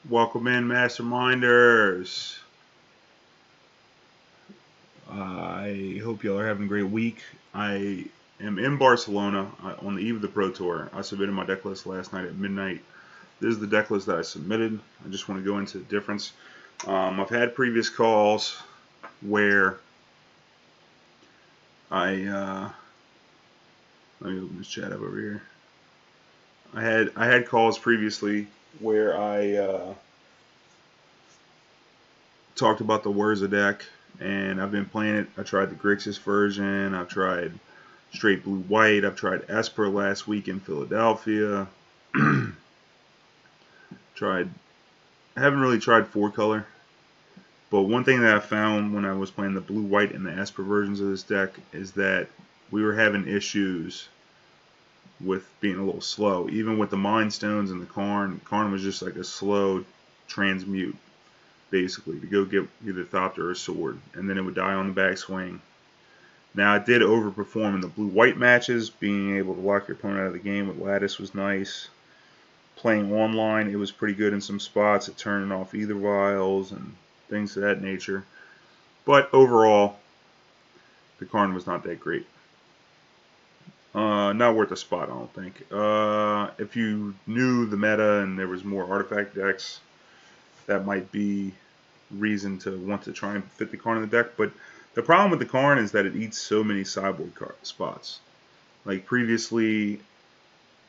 Welcome in, Masterminders. I hope y'all are having a great week. I am in Barcelona on the eve of the Pro Tour. I submitted my deck list last night at midnight. This is the deck list that I submitted. I just want to go into the difference. I've had previous calls where let me open this chat up over here. I had calls previously where I talked about the WhUrza deck, and I've been playing it. I tried the Grixis version. I've tried straight blue-white. I've tried Esper last week in Philadelphia. I haven't really tried 4-color. But one thing that I found when I was playing the blue-white and the Esper versions of this deck is that we were having issues with being a little slow. Even with the Mind Stones and the Karn was just like a slow transmute, basically, to go get either Thopter or a sword, and then it would die on the backswing. Now, it did overperform in the blue-white matches. Being able to lock your opponent out of the game with Lattice was nice. Playing online, it was pretty good in some spots at turning off Ether Vials and things of that nature. But overall, the Karn was not that great. Not worth a spot, I don't think. If you knew the meta and there was more artifact decks, that might be reason to want to try and fit the Karn in the deck. But the problem with the Karn is that it eats so many sideboard spots. Like previously,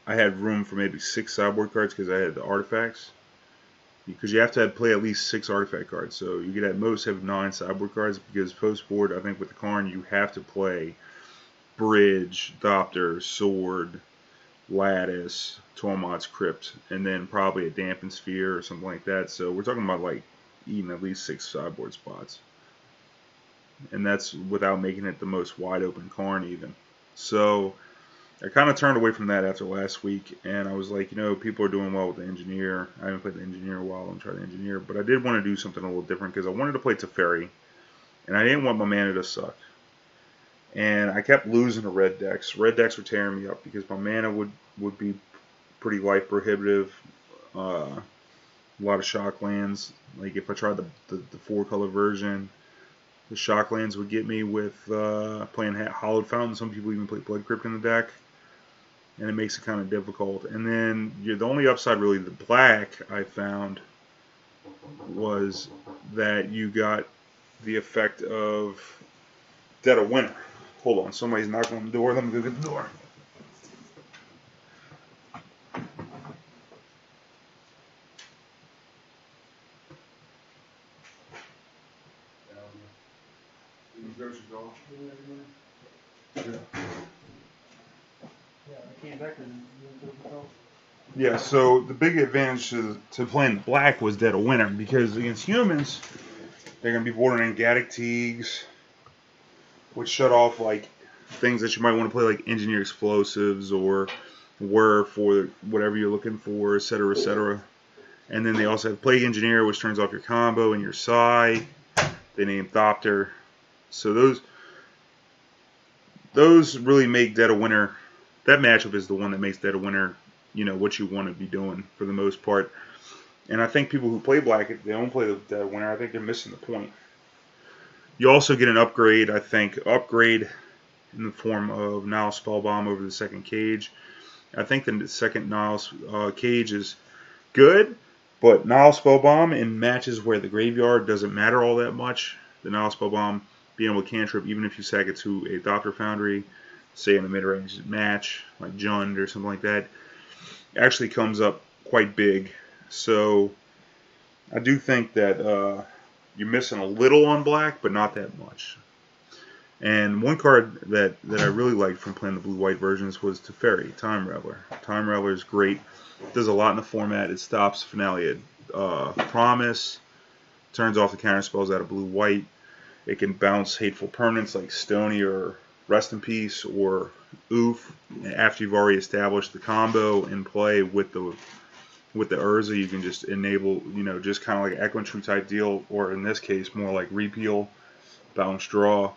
I had room for maybe 6 sideboard cards because I had the artifacts. Because you have to play at least 6 artifact cards. So you could at most have 9 sideboard cards, because post board, I think with the Karn, you have to play Bridge, Thopter, Sword, Lattice, Tormod's Crypt, and then probably a Damping Shpere or something like that. So we're talking about like eating at least 6 sideboard spots. And that's without making it the most wide open Karn even. So I kind of turned away from that after last week, and I was like, people are doing well with the Engineer. I haven't played the Engineer in a while. I'm trying the Engineer, but I did want to do something a little different because I wanted to play Teferi, and I didn't want my mana to suck. And I kept losing to red decks. Red decks were tearing me up because my mana would be pretty life prohibitive. A lot of shock lands. Like if I tried the 4-color version, the shock lands would get me with playing Hallowed Fountain. Some people even play Blood Crypt in the deck, and it makes it kind of difficult. And then the only upside, really, the black I found was that you got the effect of Dead of Winter. Hold on, somebody's knocking on the door. Let me go get the door. Yeah, so the big advantage to playing black was Dead of Winter, because against humans, they're going to be bordering Gaddock Teagues, which shut off like things that you might want to play, like Engineer Explosives or Whir for whatever you're looking for, etc., etc. And then they also have Plague Engineer, which turns off your combo and your Psi. They named Thopter. So those really make Dead of Winter. That matchup is the one that makes Dead of Winter, what you want to be doing for the most part. And I think people who play black, if they don't play the Dead of Winter, I think they're missing the point. You also get an upgrade, I think, in the form of Nile Spellbomb over the second cage. I think the second Nile cage is good, but Nile Spellbomb in matches where the graveyard doesn't matter all that much, the Nile Spellbomb being able to cantrip, even if you sack it to a Thopter Foundry, say in a mid-range match, like Jund or something like that, actually comes up quite big. So I do think that you're missing a little on black, but not that much. And one card that I really liked from playing the blue-white versions was Teferi, Time Raveler. Time Raveler is great. It does a lot in the format. It stops Finale at Promise, turns off the counter spells out of blue-white. It can bounce hateful permanents like Stony or Rest in Peace or Oof. After you've already established the combo in play with the WhUrza, you can just enable, just kind of like an Echoing True type deal, or in this case, more like Repeal, Bounce Draw.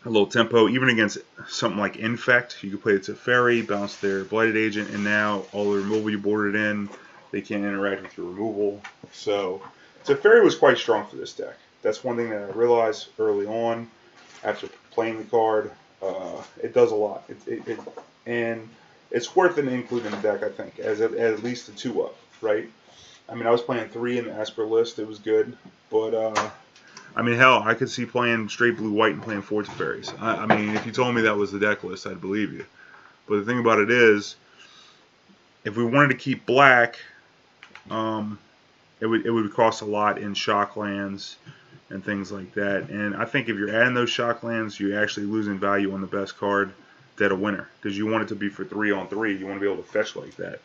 A little tempo, even against something like Infect, you can play the Teferi, bounce their Blighted Agent, and now all the removal you boarded in, They can't interact with your removal. So Teferi was quite strong for this deck. That's one thing that I realized early on after playing the card. It does a lot. And it's worth an include in the deck, I think, as at least a 2-up, right? I mean, I was playing 3 in the Esper list. It was good. But, I mean, hell, I could see playing straight blue-white and playing 4 Teferis. I mean, if you told me that was the deck list, I'd believe you. But the thing about it is, if we wanted to keep black, it would cost a lot in shock lands and things like that. And I think if you're adding those shock lands, you're actually losing value on the best card, Dead of Winter, because you want it to be for 3-on-3. You want to be able to fetch like that.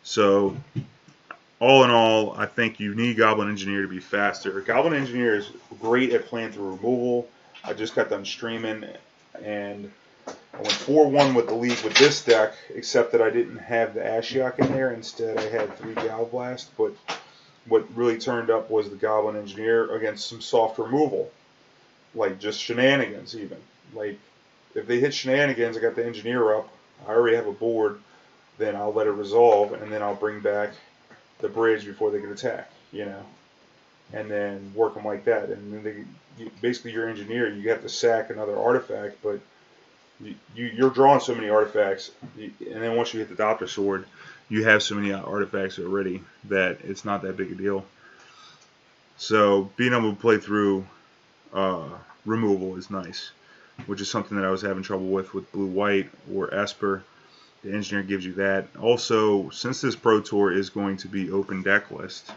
So, all in all, I think you need Goblin Engineer to be faster. Goblin Engineer is great at playing through removal. I just got done streaming, and I went 4-1 with the league with this deck, except that I didn't have the Ashiok in there. Instead, I had 3 Galblast, but what really turned up was the Goblin Engineer against some soft removal, like just shenanigans even. Like, if they hit shenanigans, I got the Engineer up, I already have a board, then I'll let it resolve, and then I'll bring back the bridge before they can attack, you know, and then work them like that. And then basically your Engineer, you have to sack another artifact, but you're drawing so many artifacts, and then once you hit the Doppler Sword, you have so many artifacts already that it's not that big a deal. So being able to play through removal is nice, which is something that I was having trouble with blue-white or Esper. The Engineer gives you that. Also, since this Pro Tour is going to be open deck list,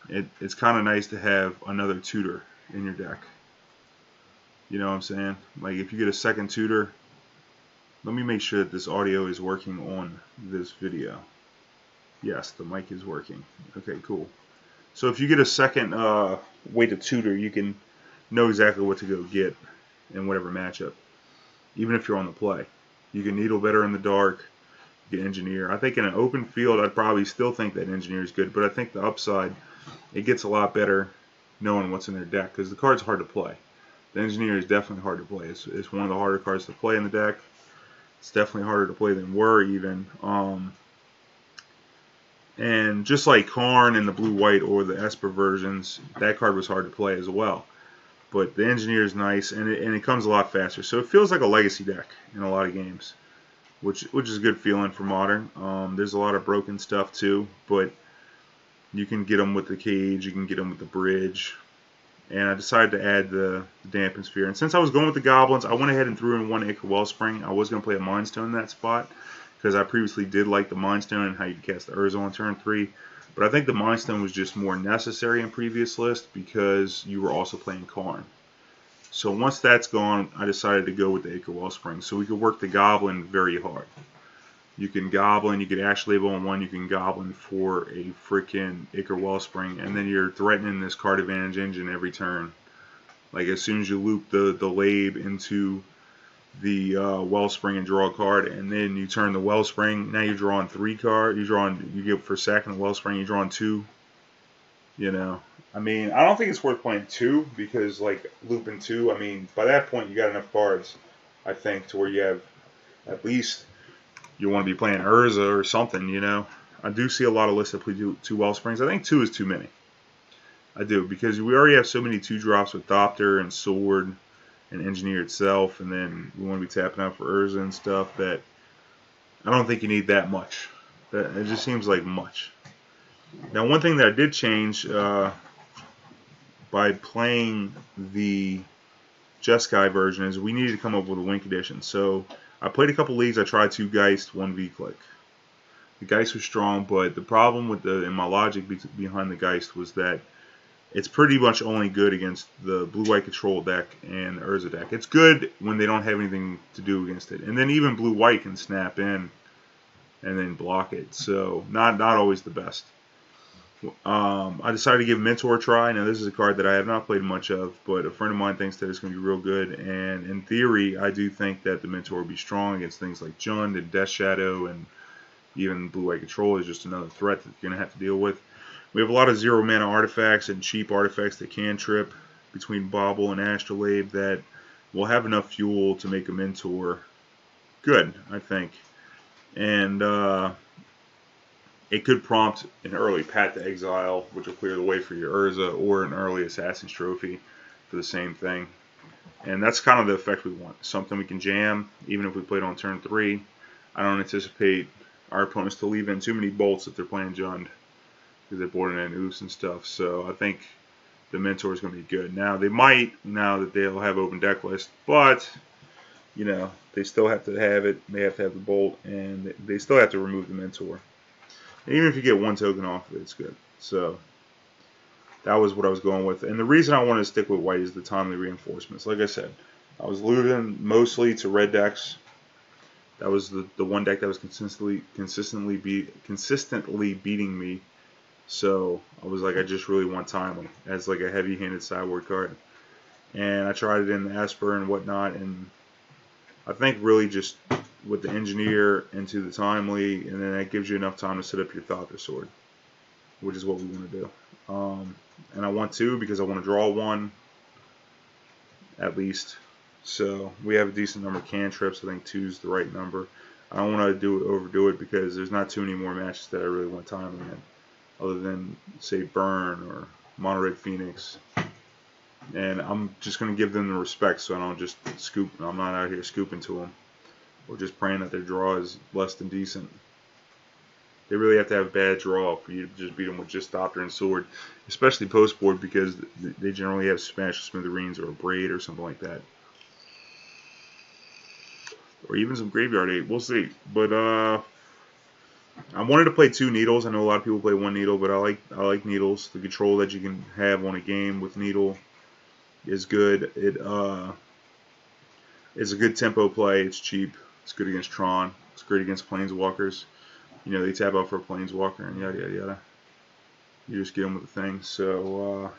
it's kind of nice to have another tutor in your deck. You know what I'm saying? Like, if you get a second tutor, let me make sure that this audio is working on this video. Yes, the mic is working. Okay, cool. So if you get a second way to tutor, you can know exactly what to go get in whatever matchup, even if you're on the play. You can Needle better in the dark, get Engineer. I think in an open field, I'd probably still think that Engineer is good, but I think the upside, it gets a lot better knowing what's in their deck, because the card's hard to play. The Engineer is definitely hard to play. It's one of the harder cards to play in the deck. It's definitely harder to play than WhUrza even. And just like Karn in the blue-white or the Esper versions, that card was hard to play as well. But the Engineer is nice, and it comes a lot faster. So it feels like a legacy deck in a lot of games, which is a good feeling for Modern. There's a lot of broken stuff too, but you can get them with the Cage, you can get them with the Bridge. And I decided to add the Damping Shpere. And since I was going with the Goblins, I went ahead and threw in 1 Acre Wellspring. I was going to play a Mind Stone in that spot, because I previously did like the Mind Stone and how you could cast the Urza on turn 3. But I think the Mind Stone was just more necessary in previous lists because you were also playing Karn. So once that's gone, I decided to go with the Acre Wellspring. So we could work the Goblin very hard. You can Goblin, you can Ash Label on 1, you can Goblin for a freaking Acre Wellspring, and then you're threatening this card advantage engine every turn. Like, as soon as you loop the Lab into the Wellspring and draw a card, and then you turn the Wellspring, now you're drawing 3 cards, you get for sacking the Wellspring, you're drawing 2. You know, I mean, I don't think it's worth playing 2, because, like, looping 2, I mean, by that point you got enough cards, I think, to where you have at least, you want to be playing Urza or something, you know. I do see a lot of lists that play 2 Wellsprings. I think 2 is too many. I do, because we already have so many 2-drops with Doctor and Sword and Engineer itself, and then we want to be tapping out for Urza and stuff, that I don't think you need that much. It just seems like much. Now, one thing that I did change by playing the Jeskai version is we needed to come up with a Wink edition. So I played a couple leagues. I tried 2 Geist, 1 vclique. The Geist was strong, but the problem with and my logic behind the Geist was that it's pretty much only good against the blue-white control deck and the Urza deck. It's good when they don't have anything to do against it. And then even blue-white can snap in and then block it. So not always the best. I decided to give Mentor a try. Now, this is a card that I have not played much of, but a friend of mine thinks that it's going to be real good. And in theory, I do think that the Mentor will be strong against things like Jund and Death Shadow, and even blue-white control is just another threat that you're going to have to deal with. We have a lot of 0-mana artifacts and cheap artifacts that can trip between Bauble and Astrolabe that will have enough fuel to make a Mentor good, I think. And it could prompt an early Path to Exile, which will clear the way for your Urza, or an early Assassin's Trophy for the same thing. And that's kind of the effect we want. Something we can jam, even if we played on turn 3. I don't anticipate our opponents to leave in too many bolts if they're playing Jund, because they're boarding in Oos and stuff. So I think the Mentor is going to be good. Now, they might, now that they'll have open deck list, but, you know, they still have to have it. They have to have the bolt, and they still have to remove the Mentor. And even if you get one token off of it, it's good. So that was what I was going with. And the reason I wanted to stick with white is the timely reinforcements. Like I said, I was looting mostly to red decks. That was the one deck that was consistently beating me. So I was like, I just really want timely as like a heavy-handed sideboard card. And I tried it in the Esper and whatnot, and I think really just with the engineer into the timely, and then that gives you enough time to set up your Thopter Sword, which is what we want to do. And I want 2 because I want to draw 1 at least. So we have a decent number of cantrips. I think 2 is the right number. I don't want to overdo it because there's not too many more matches that I really want timely in, other than say Burn or MonoRed Phoenix. And I'm just going to give them the respect, so I don't just scoop. I'm not out here scooping to them or just praying that their draw is less than decent. They really have to have a bad draw for you to just beat them with just Thopter and Sword, especially post board, because they generally have Smash Smithereens or Abrade or something like that, or even some Graveyard 8. We'll see. But I wanted to play 2 Needles. I know a lot of people play 1 Needle, but I like Needles. The control that you can have on a game with Needle is good. It is a good tempo play. It's cheap. It's good against Tron. It's great against Planeswalkers. You know, they tap out for a Planeswalker and yada yada yada. You just get them with the thing. So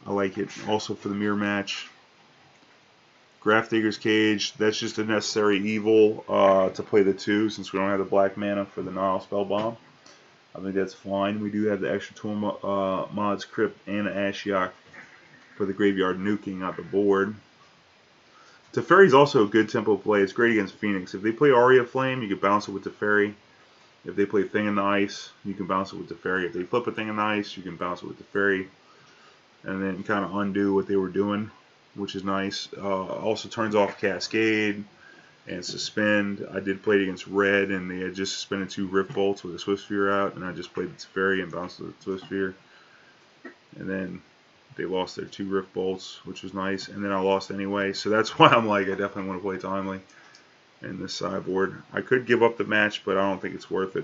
I like it. Also for the mirror match, Grafdigger's Cage. That's just a necessary evil to play the 2, since we don't have the black mana for the Nile Spellbomb. I think that's fine. We do have the extra Tormod's Crypt and an Ashiok for the graveyard nuking out the board. Teferi is also a good tempo play. It's great against Phoenix. If they play Aria Flame, you can bounce it with Teferi. If they play Thing in the Ice, you can bounce it with Teferi. If they flip a Thing in the Ice, you can bounce it with Teferi. And then kind of undo what they were doing, which is nice. Also turns off Cascade and Suspend. I did play it against Red, and they had just suspended 2 Rift Bolts with a Swift Sphere out, and I just played the Teferi and bounced the Swift Sphere. And then they lost their 2 Rift Bolts, which was nice, and then I lost anyway. So that's why I'm like, I definitely want to play timely in this sideboard. I could give up the match, but I don't think it's worth it.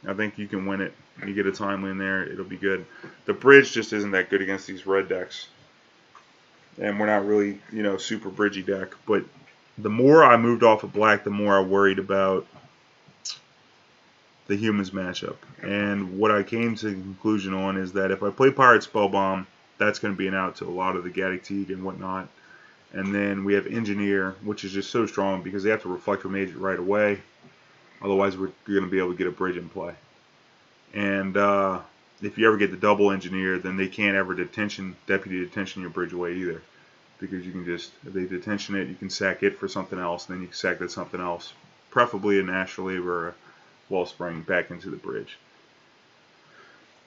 I think you can win it. You get a timely in there, it'll be good. The bridge just isn't that good against these red decks. And we're not really, you know, super bridgy deck. But the more I moved off of black, the more I worried about the humans matchup. And what I came to the conclusion on is that if I play Pyrite Spellbomb, that's going to be an out to a lot of the Gaddock Teeg and whatnot. And then we have Engineer, which is just so strong because they have to reflect from Agent right away. Otherwise, we're going to be able to get a bridge in play. And if you ever get the double Engineer, then they can't ever deputy detention your bridge away either. Because you can just, if they detention it, you can sack it for something else, and then you can sack that something else. Preferably an Astrolabe or a Wellspring back into the bridge.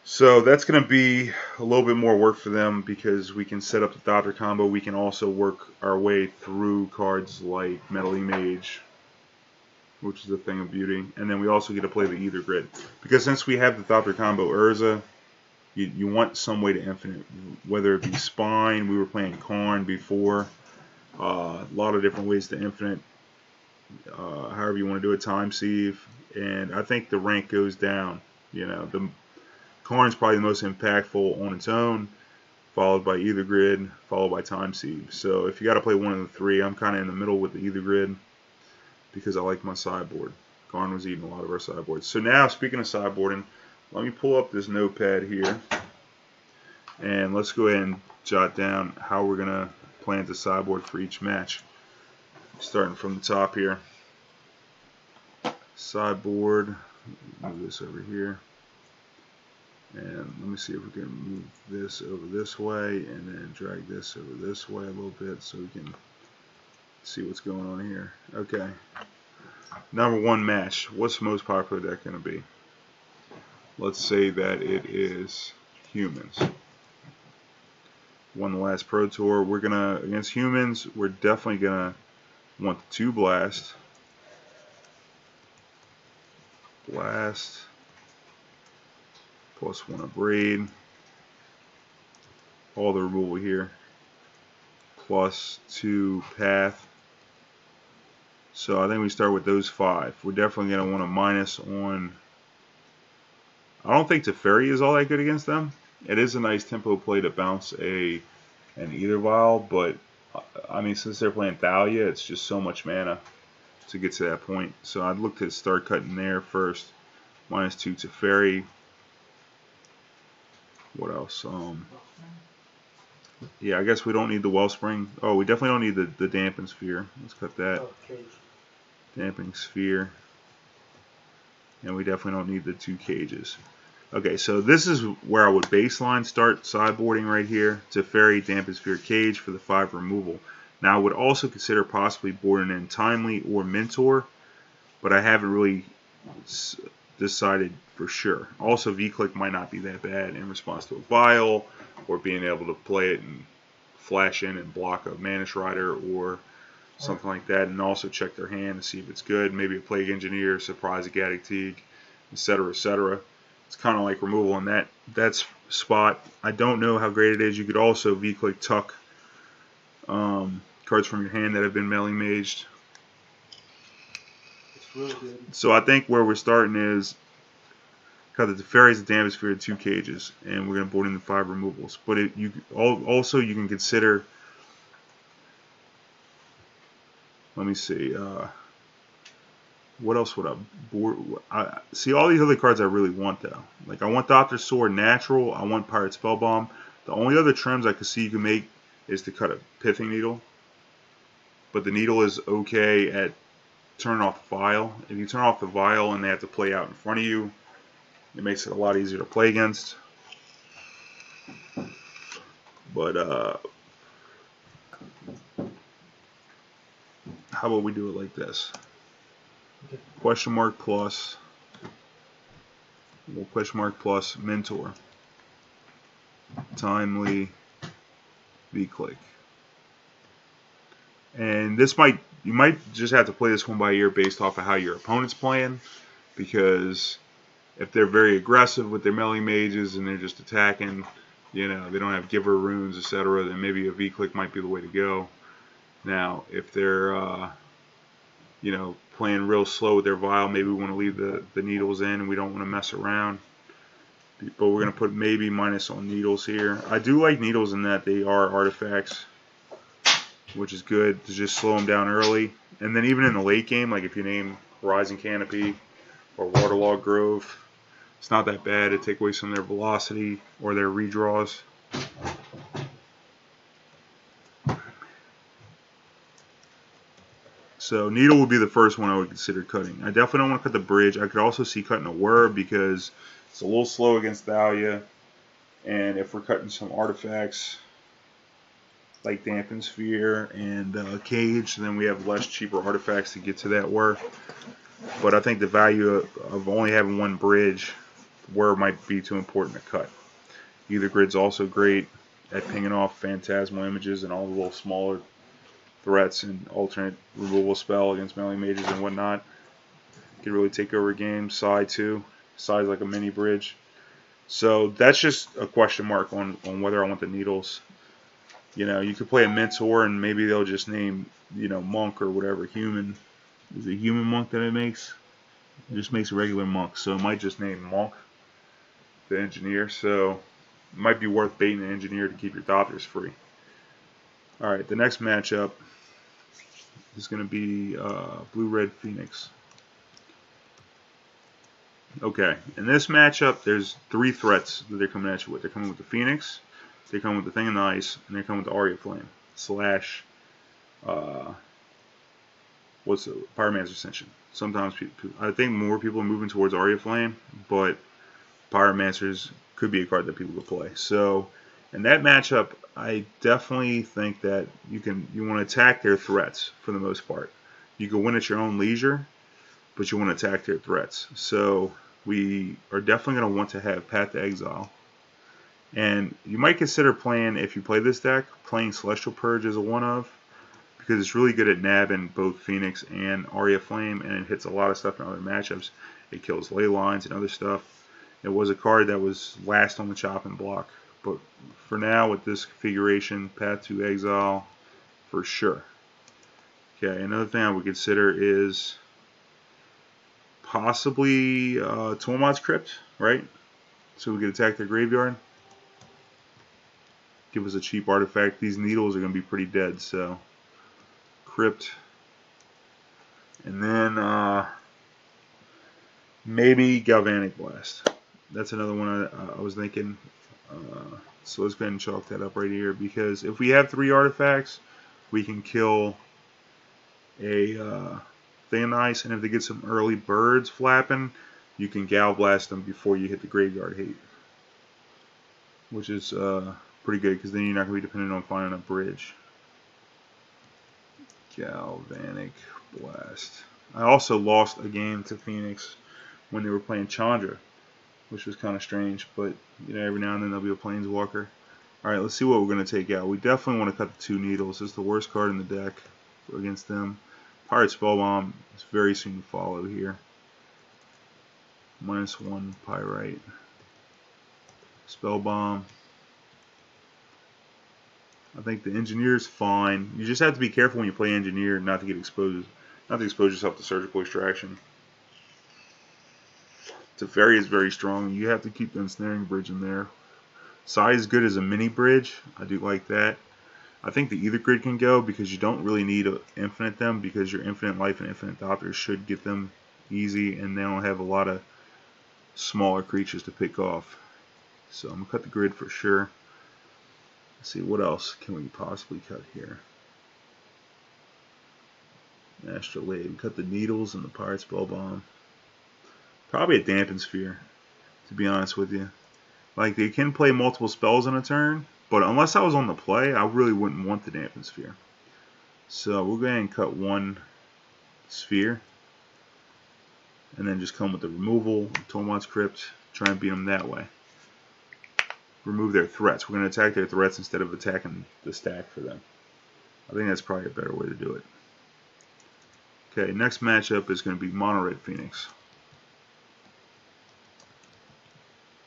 So that's going to be a little bit more work for them because we can set up the Thopter combo. We can also work our way through cards like Meddling Mage, which is a thing of beauty. And then we also get to play the Ether Grid. Because since we have the Thopter combo Urza, you want some way to infinite. Whether it be Spine, we were playing Karn before. A lot of different ways to infinite. However you want to do it, Time Sieve. And I think the rank goes down. You know, the Karn's probably the most impactful on its own, followed by Ether Grid, followed by Time Sieve. So if you got to play one of the 3, I'm kind of in the middle with the Ether Grid because I like my sideboard. Karn was eating a lot of our sideboards. So now, speaking of sideboarding, let me pull up this notepad here, and let's go ahead and jot down how we're going to plan the sideboard for each match. Starting from the top here. Sideboard, move this over here. And let me see if we can move this over this way and then drag this over this way a little bit so we can see what's going on here. Okay. Number 1 match. What's the most popular deck going to be? let's say that it is humans. Won the last Pro Tour. We're gonna, against humans, we're definitely gonna want the 2 blast. Blast. Plus 1 Abrade. All the removal here. Plus 2 path. So I think we start with those 5. We're definitely gonna want a minus on. I don't think Teferi is all that good against them. It is a nice tempo play to bounce an Ether Vial, but I mean, since they're playing Thalia, it's just so much mana to get to that point. So I'd look to start cutting there first. Minus 2 Teferi. What else? Yeah, I guess we don't need the Wellspring. Oh, we definitely don't need the Damping Shpere. Let's cut that. Damping Shpere. And we definitely don't need the 2 cages. Okay, so this is where I would baseline start sideboarding right here. Teferi, Damping Shpere, Cage for the 5 removal. Now I would also consider possibly boarding in Timely or Mentor, but I haven't really decided for sure. Also, vclique might not be that bad in response to a Vial, or being able to play it and flash in and block a Mana Strider or something like that, and also check their hand to see if it's good. Maybe a Plague Engineer, Surprise a Gaddock Teeg, etc., etc. It's kind of like removal in that spot. I don't know how great it is. You could also vclique tuck cards from your hand that have been Melee Maged. It's really good. So I think where we're starting is got the Teferi's, the Damping Shpere, 2 cages, and we're going to board in the 5 removals. But also you can consider. Let me see. What else would I board? See all these other cards I really want though. Like I want Doctor's Sword natural. I want Pyrite Spellbomb. The only other trims I could see you can make is to cut a Pithing Needle. But the Needle is okay at turning off the Vial. If you turn off the Vial and they have to play out in front of you, it makes it a lot easier to play against. But how about we do it like this? Okay. Question mark plus Mentor. Timely vclique. And this you might just have to play this one by ear based off of how your opponent's playing, because if they're very aggressive with their Melee Mages and they're just attacking, they don't have Giver runes, etc., then maybe a vclique might be the way to go. Now, if they're playing real slow with their Vial, maybe we want to leave the needles in and we don't want to mess around. But we're going to put maybe minus on needles here. I do like needles in that they are artifacts, which is good to just slow them down early. And then even in the late game, like if you name Horizon Canopy or Waterlogged Grove, it's not that bad to take away some of their velocity or their redraws. So Needle would be the first one I would consider cutting. I definitely don't want to cut the bridge. I could also see cutting a WhUrza because it's a little slow against Thalia. And if we're cutting some artifacts like Damping Shpere and Cage, then we have less cheaper artifacts to get to that WhUrza. But I think the value of only having one bridge, WhUrza might be too important to cut. Either Grid's also great at pinging off phantasmal images and all the little smaller threats and alternate removal spell against Melee Mages and whatnot. Could really take over games. Side too. Side's like a mini bridge. So that's just a question mark on whether I want the needles. You could play a Mentor and maybe they'll just name, Monk or whatever, human. Is it human Monk that it makes? It just makes a regular Monk. So it might just name Monk, the engineer. So it might be worth baiting the engineer to keep your Doctors free. Alright, the next matchup is going to be MonoRed Phoenix. Okay, in this matchup, there's 3 threats that they're coming at you with. They're coming with the Phoenix, they come with the Thing in the Ice, and they come with the Aria Flame / what's the Pyromancer's Ascension. Sometimes I think more people are moving towards Aria Flame, but Pyromancers could be a card that people could play. So in that matchup, I definitely think that you want to attack their threats for the most part. You can win at your own leisure, but you want to attack their threats. So we are definitely going to want to have Path to Exile. And you might consider playing, if you play this deck, playing Celestial Purge as a one-of, because it's really good at nabbing both Phoenix and Aria Flame, and it hits a lot of stuff in other matchups. It kills ley lines and other stuff. It was a card that was last on the chopping block. But for now, with this configuration, Path to Exile, for sure. Okay, another thing I would consider is possibly Tormod's Crypt, right? So we could attack their graveyard. Give us a cheap artifact. These needles are going to be pretty dead, so Crypt. And then maybe Galvanic Blast. That's another one I was thinking. So let's go ahead and chalk that up right here, because if we have 3 artifacts, we can kill a thing of ice, and if they get some early birds flapping, you can Gal Blast them before you hit the graveyard hate, which is pretty good, because then you're not going to be dependent on finding a bridge. Galvanic Blast. I also lost a game to Phoenix when they were playing Chandra, which was kind of strange, but you know, every now and then there'll be a Planeswalker. Alright, let's see what we're going to take out. We definitely want to cut the 2 needles. It's the worst card in the deck against them. Pyrite Spellbomb is very soon to follow here. -1 Pyrite. Spellbomb. I think the Engineer is fine. You just have to be careful when you play Engineer not to get exposed, not to expose yourself to Surgical Extraction. Teferi is very strong. You have to keep the Ensnaring Bridge in there. Sai is good as a mini bridge. I do like that. I think the Ether Grid can go, because you don't really need to infinite them, because your infinite life and infinite Doppler should get them easy, and they don't have a lot of smaller creatures to pick off. So I'm going to cut the grid for sure. Let's see, what else can we possibly cut here? Astrolabe. Cut the needles and the Pyrite Spellbomb. Probably a Damping Shpere, to be honest with you. Like, they can play multiple spells in a turn, but unless I was on the play, I really wouldn't want the Damping Shpere. So we'll go ahead and cut 1 sphere, and then just come with the removal, Tormod's Crypt, try and beat them that way. Remove their threats. We're going to attack their threats instead of attacking the stack for them. I think that's probably a better way to do it. Okay, next matchup is going to be MonoRed Phoenix.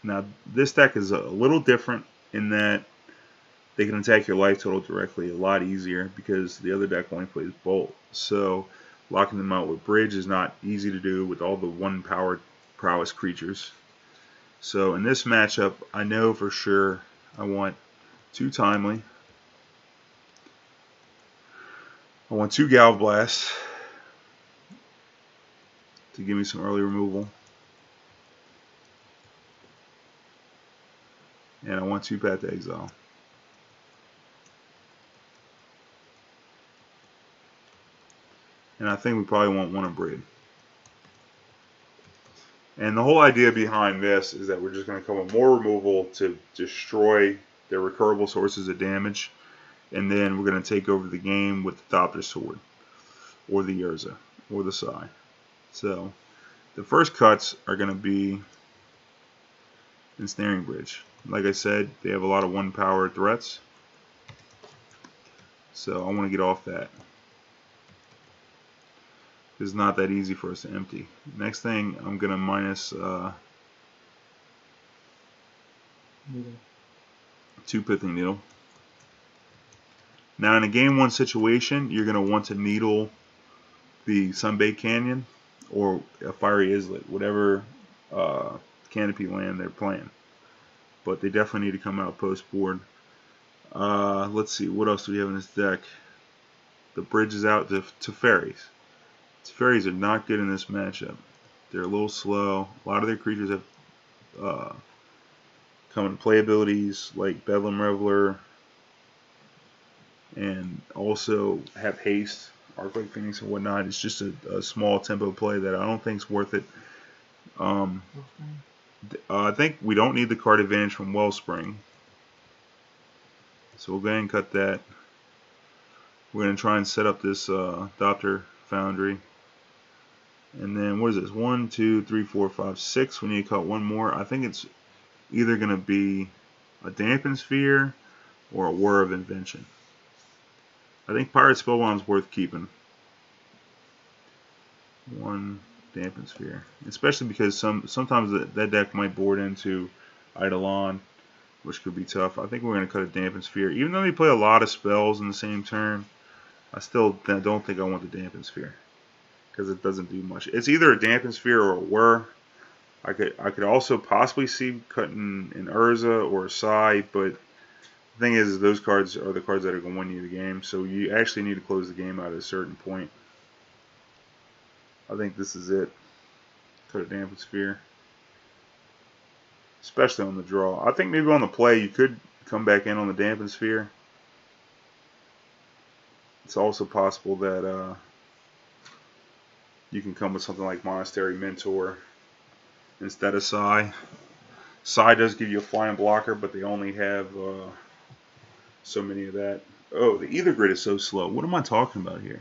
Now, this deck is a little different in that they can attack your life total directly a lot easier, because the other deck only plays Bolt. So locking them out with Bridge is not easy to do with all the 1 power prowess creatures. So in this matchup, I know for sure I want 2 Timely. I want 2 Gal Blasts to give me some early removal. And I want 2 Path to Exile. And I think we probably want 1 Abrade. And the whole idea behind this is that we're just going to come with more removal to destroy their recurable sources of damage. And then we're going to take over the game with the Doppler Sword, or the WhUrza, or the Sai. So the first cuts are going to be Ensnaring Bridge. Like I said, they have a lot of 1 power threats. So I want to get off that. It's not that easy for us to empty. Next thing, I'm going to minus 2 Pithing Needle. Now in a game 1 situation, you're going to want to needle the Sunbaked Canyon or a Fiery Islet, whatever canopy land they're playing. But they definitely need to come out post board. Let's see, what else do we have in this deck? The bridge is out to Teferis. Teferis are not good in this matchup. They're a little slow. A lot of their creatures have common play abilities like Bedlam Reveler, and also have haste, Arclight Phoenix and whatnot. It's just a small tempo play that I don't think is worth it. I think we don't need the card advantage from Wellspring. So we'll go ahead and cut that. We're going to try and set up this Doppler Foundry. And then what is this? 1, 2, 3, 4, 5, 6. We need to cut one more. I think it's either going to be a Damping Shpere or a Whir of Invention. I think Pyrite Spellbomb is worth keeping. One Damping Shpere, especially because sometimes that deck might board into Eidolon, which could be tough. I think we're going to cut a Damping Shpere. Even though they play a lot of spells in the same turn, I still don't think I want the Damping Shpere because it doesn't do much. It's either a Damping Shpere or a Whir. I could also possibly see cutting an Urza or a Sai, but the thing is those cards are the cards that are going to win you the game, so you actually need to close the game out at a certain point. I think this is it. Cut a Damping Shpere. Especially on the draw. I think maybe on the play you could come back in on the Damping Shpere. It's also possible that you can come with something like Monastery Mentor instead of Sai. Sai does give you a flying blocker, but they only have so many of that. Oh, the Ether Grid is so slow. What am I talking about here?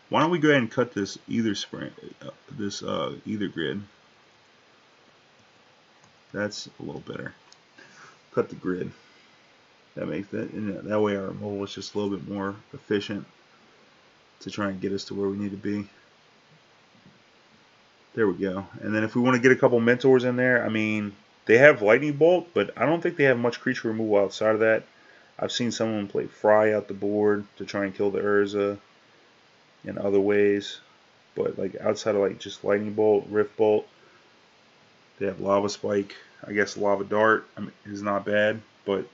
Why don't we go ahead and cut this Ether Grid? That's a little better. Cut the grid. That makes that, and that way our removal is just a little bit more efficient to try and get us to where we need to be. There we go. And then if we want to get a couple mentors in there, I mean, they have Lightning Bolt, but I don't think they have much creature removal outside of that. I've seen someone play Fry out the board to try and kill the Urza in other ways, but like outside of like just Lightning Bolt, Rift Bolt, they have Lava Spike. I guess Lava Dart is not bad, but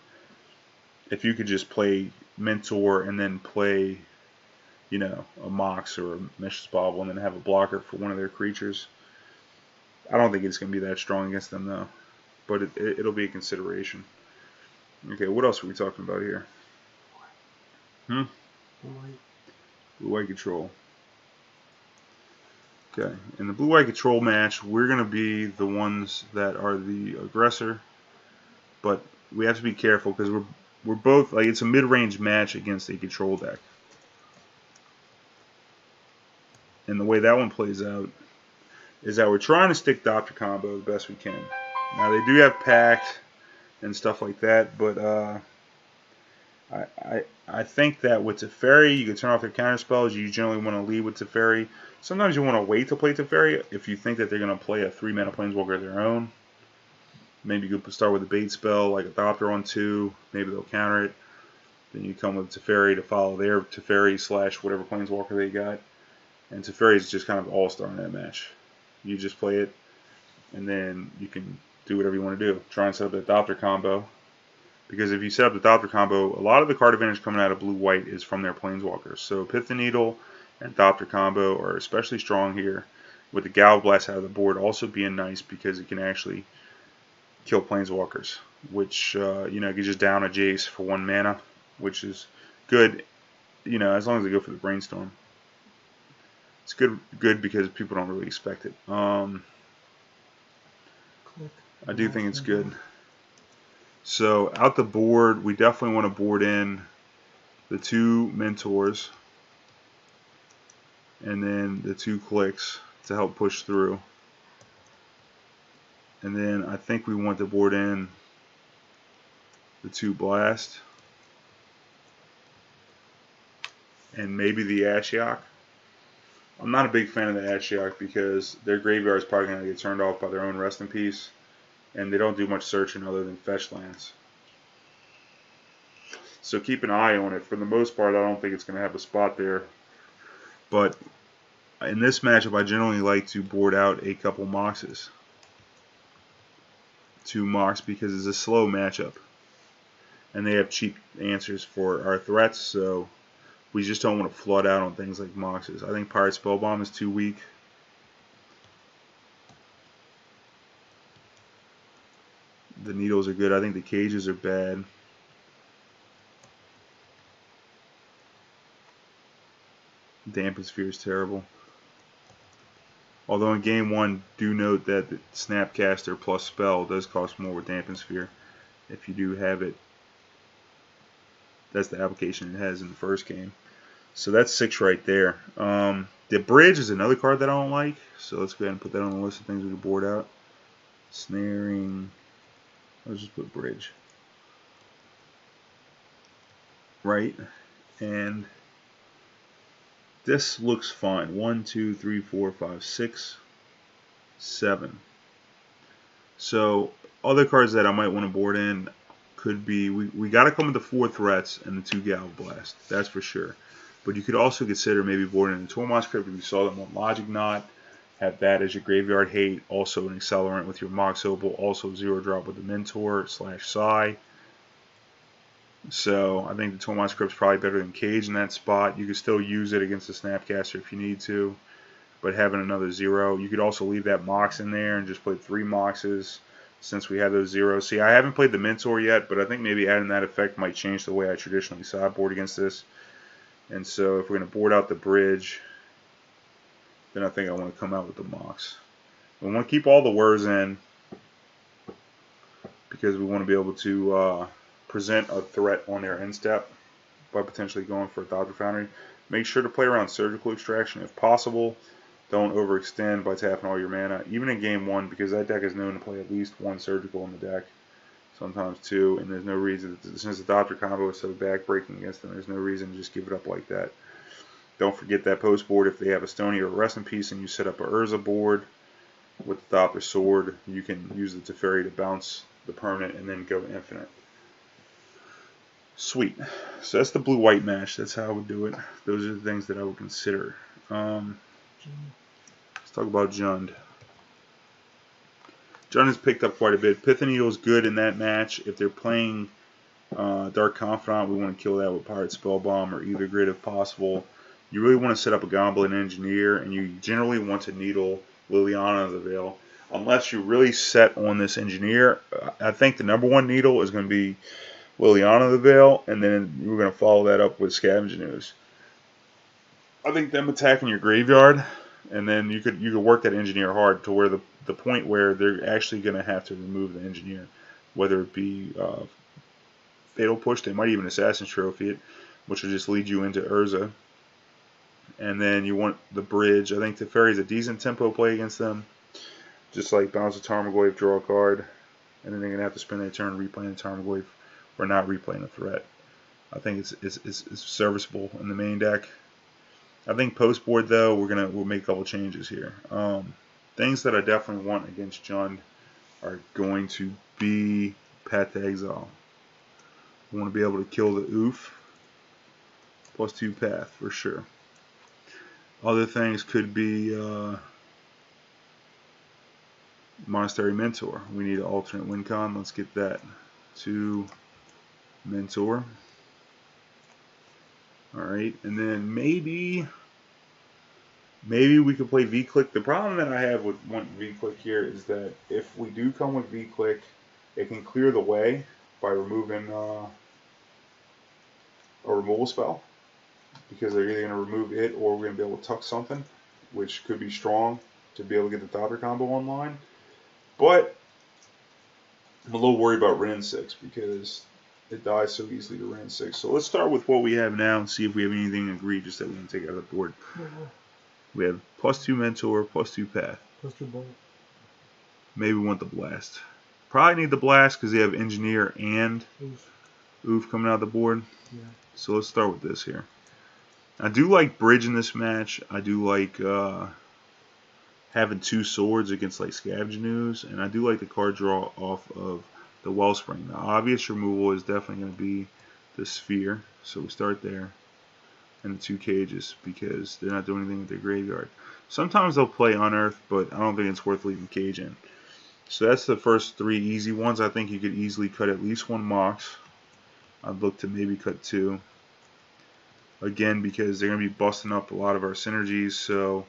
if you could just play Mentor and then play, you know, a Mox or a Mishra's Bauble and then have a blocker for one of their creatures, I don't think it's going to be that strong against them though, but it'll be a consideration. Okay, what else are we talking about here? Blue-white control. Okay, in the blue-white control match, we're going to be the ones that are the aggressor, but we have to be careful because we're both, like, it's a mid-range match against a control deck. And the way that one plays out is that we're trying to stick Doctor Combo the best we can. Now, they do have Pact and stuff like that, but I think that with Teferi, you can turn off their counter spells. You generally want to lead with Teferi. Sometimes you want to wait to play Teferi if you think that they're going to play a 3-mana Planeswalker of their own. Maybe you could start with a bait spell like Adopter on 2. Maybe they'll counter it. Then you come with Teferi to follow their Teferi / whatever Planeswalker they got. And Teferi is just kind of all-star in that match. You just play it, and then you can do whatever you want to do. Try and set up the Adopter combo. Because if you set up the Adopter combo, a lot of the card advantage coming out of blue-white is from their Planeswalkers. So Pithing Needle and Adopter combo are especially strong here, with the Gal Blast out of the board also being nice because it can actually kill Planeswalkers, which, you know, you can just down a Jace for 1 mana, which is good, you know, as long as they go for the Brainstorm. It's good because people don't really expect it. I do think it's good. So out the board, we definitely want to board in the 2 Mentors and then the 2 Cliques to help push through. And then I think we want to board in the 2 Blast and maybe the Ashiok. I'm not a big fan of the Ashiok because their graveyard is probably going to get turned off by their own Rest in Peace. And they don't do much searching other than fetch lands. So keep an eye on it. For the most part, I don't think it's going to have a spot there. But in this matchup, I generally like to board out a couple Moxes. 2 Mox because it's a slow matchup. And they have cheap answers for our threats, so we just don't want to flood out on things like Moxes. I think Pyrite Spellbomb is too weak. The needles are good. I think the cages are bad. Damping Shpere is terrible. Although in game 1, do note that the Snapcaster plus spell does cost more with Damping Shpere. If you do have it, that's the application it has in the first game. So that's 6 right there. The bridge is another card that I don't like. So let's go ahead and put that on the list of things we can board out. Snaring. Let's just put bridge. Right. And this looks fine. 1, 2, 3, 4, 5, 6, 7. So other cards that I might want to board in could be, we got to come with the 4 threats and the 2 Gal Blast. That's for sure. But you could also consider maybe boarding the Tormod Crypt if you saw them on Logic Knot. Have that as your graveyard hate. Also an accelerant with your Mox Opal. Also 0 drop with the Mentor / Psi. So I think the Tormod Crypt's probably better than Cage in that spot. You could still use it against the Snapcaster if you need to. But having another 0. You could also leave that Mox in there and just play 3 Moxes since we have those 0s. See, I haven't played the Mentor yet, but I think maybe adding that effect might change the way I traditionally sideboard against this. And so if we're going to board out the bridge, then I think I want to come out with the Mox. We want to keep all the WhURZA in because we want to be able to present a threat on their end step by potentially going for a Thopter Foundry. Make sure to play around Surgical Extraction if possible. Don't overextend by tapping all your mana, even in game 1, because that deck is known to play at least 1 Surgical in the deck, sometimes 2, and there's no reason, since the Thopter combo is so backbreaking against them, there's no reason to just give it up like that. Don't forget that post board, if they have a Stony or a Rest in Peace and you set up a WhURZA board with the Thopter Sword, you can use the Teferi to bounce the permanent and then go infinite. Sweet. So that's the blue-white match. That's how I would do it. Those are the things that I would consider. Let's talk about Jund. Jund has picked up quite a bit. Pithing Needle is good in that match. If they're playing Dark Confidant, we want to kill that with Pyrite Spellbomb or either grid if possible. You really want to set up a Goblin Engineer, and you generally want to needle Liliana of the Veil. Unless you're really set on this Engineer, I think the #1 needle is going to be Liliana of the Veil, and then we're going to follow that up with Scavenging Ooze. I think them attacking your graveyard, and then you could work that Engineer hard to where the point where they're actually going to have to remove the Engineer, whether it be Fatal Push, they might even Assassin's Trophy it, which will just lead you into WhURZA. And then you want the bridge. I think Teferi is a decent tempo play against them. Just like bounce a Tarmogoyf, draw a card, and then they're going to have to spend their turn replaying the Tarmogoyf or not replaying a threat. I think it's serviceable in the main deck. I think post board though we'll make a couple changes here. Things that I definitely want against Jund are going to be Path to Exile. We want to be able to kill the Oof. +2 Path for sure. Other things could be Monastery Mentor. We need an alternate win con. Let's get that to Mentor. Alright, and then maybe we could play vclique. The problem that I have with wanting vclique here is that if we do come with vclique, it can clear the way by removing a removal spell. Because they're either going to remove it or we're going to be able to tuck something, which could be strong to be able to get the Thopter combo online. But I'm a little worried about Ren 6 because it dies so easily to Ren 6. So let's start with what we have now and see if we have anything egregious that we can take out of the board. We have +2 Mentor, +2 Path. +2 Bolt. Maybe we want the Blast. Probably need the Blast because they have Engineer and Oof coming out of the board. Yeah. So let's start with this here. I do like bridge in this match. I do like having 2 swords against like Scavenging Ooze, and I do like the card draw off of the Wellspring. The obvious removal is definitely going to be the Sphere, so we start there, and the 2 cages because they're not doing anything with their graveyard. Sometimes they'll play Unearth, but I don't think it's worth leaving cage in. So that's the first 3 easy ones. I think you could easily cut at least 1 Mox. I'd look to maybe cut 2. Again, because they're going to be busting up a lot of our synergies, so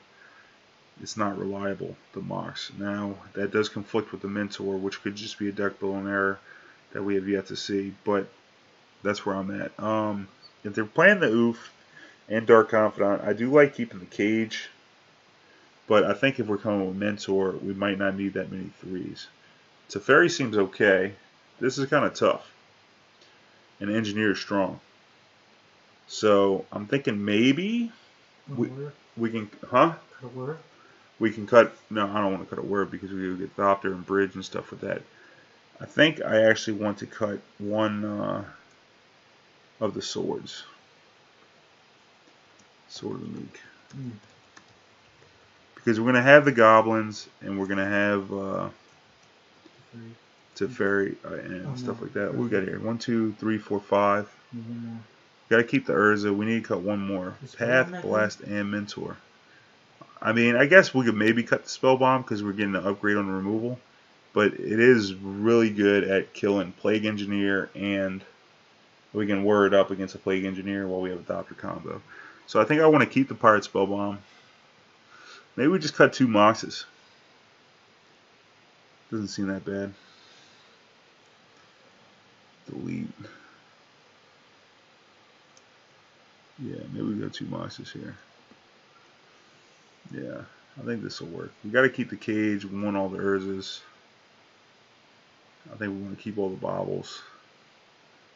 it's not reliable, the Mox. Now, that does conflict with the Mentor, which could just be a deck building error that we have yet to see, but that's where I'm at. If they're playing the Oof and Dark Confidant, I do like keeping the cage, but I think if we're coming with Mentor, we might not need that many 3s. Teferi seems okay. This is kind of tough. And Engineer is strong. So I'm thinking maybe we can, huh? Cut a word? We can cut, no, I don't want to cut a word because we get Thopter and Bridge and stuff with that. I think I actually want to cut one of the swords. Sword of the Meek. Because we're going to have the goblins and we're going to have Teferi and stuff like that. What we got here? 1, 2, 3, 4, 5. Got to keep the WhUrza. We need to cut one more. Path, Blast, and Mentor. I mean, I guess we could maybe cut the Spellbomb because we're getting an upgrade on the removal. But it is really good at killing Plague Engineer, and we can word up against a Plague Engineer while we have a Doctor combo. So I think I want to keep the Pyrite Spellbomb. Maybe we just cut 2 Moxes. Doesn't seem that bad. Delete. Yeah, maybe we got 2 Moxes here. Yeah, I think this will work. We got to keep the cage. We want all the WhUrzas. I think we want to keep all the baubles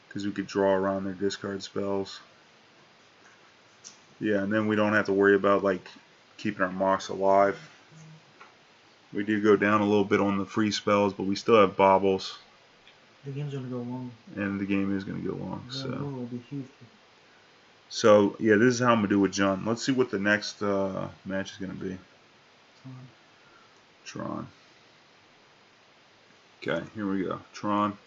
because we could draw around their discard spells. Yeah, and then we don't have to worry about like keeping our Mox alive. We do go down a little bit on the free spells, but we still have baubles. The game's gonna go long. And the game is gonna go long. The removal will be huge. So yeah, this is how I'm gonna do with John. Let's see what the next match is gonna be. Tron. Okay, here we go. Tron.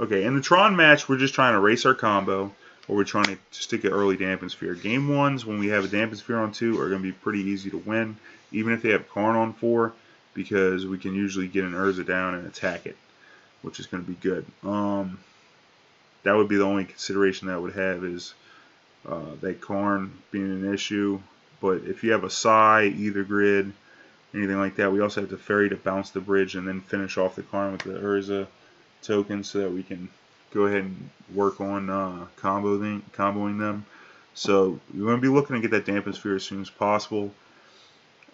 Okay, in the Tron match, we're just trying to race our combo, or we're trying to stick an early Damping Shpere. Game 1s, when we have a Damping Shpere on 2, are going to be pretty easy to win, even if they have Karn on 4, because we can usually get an WhUrza down and attack it, which is going to be good. That would be the only consideration that I would have is that Karn being an issue. But if you have a Sai, either grid, anything like that, we also have the Teferi to bounce the bridge and then finish off the Karn with the WhUrza token so that we can go ahead and work on comboing them. So we're going to be looking to get that Damping Shpere as soon as possible.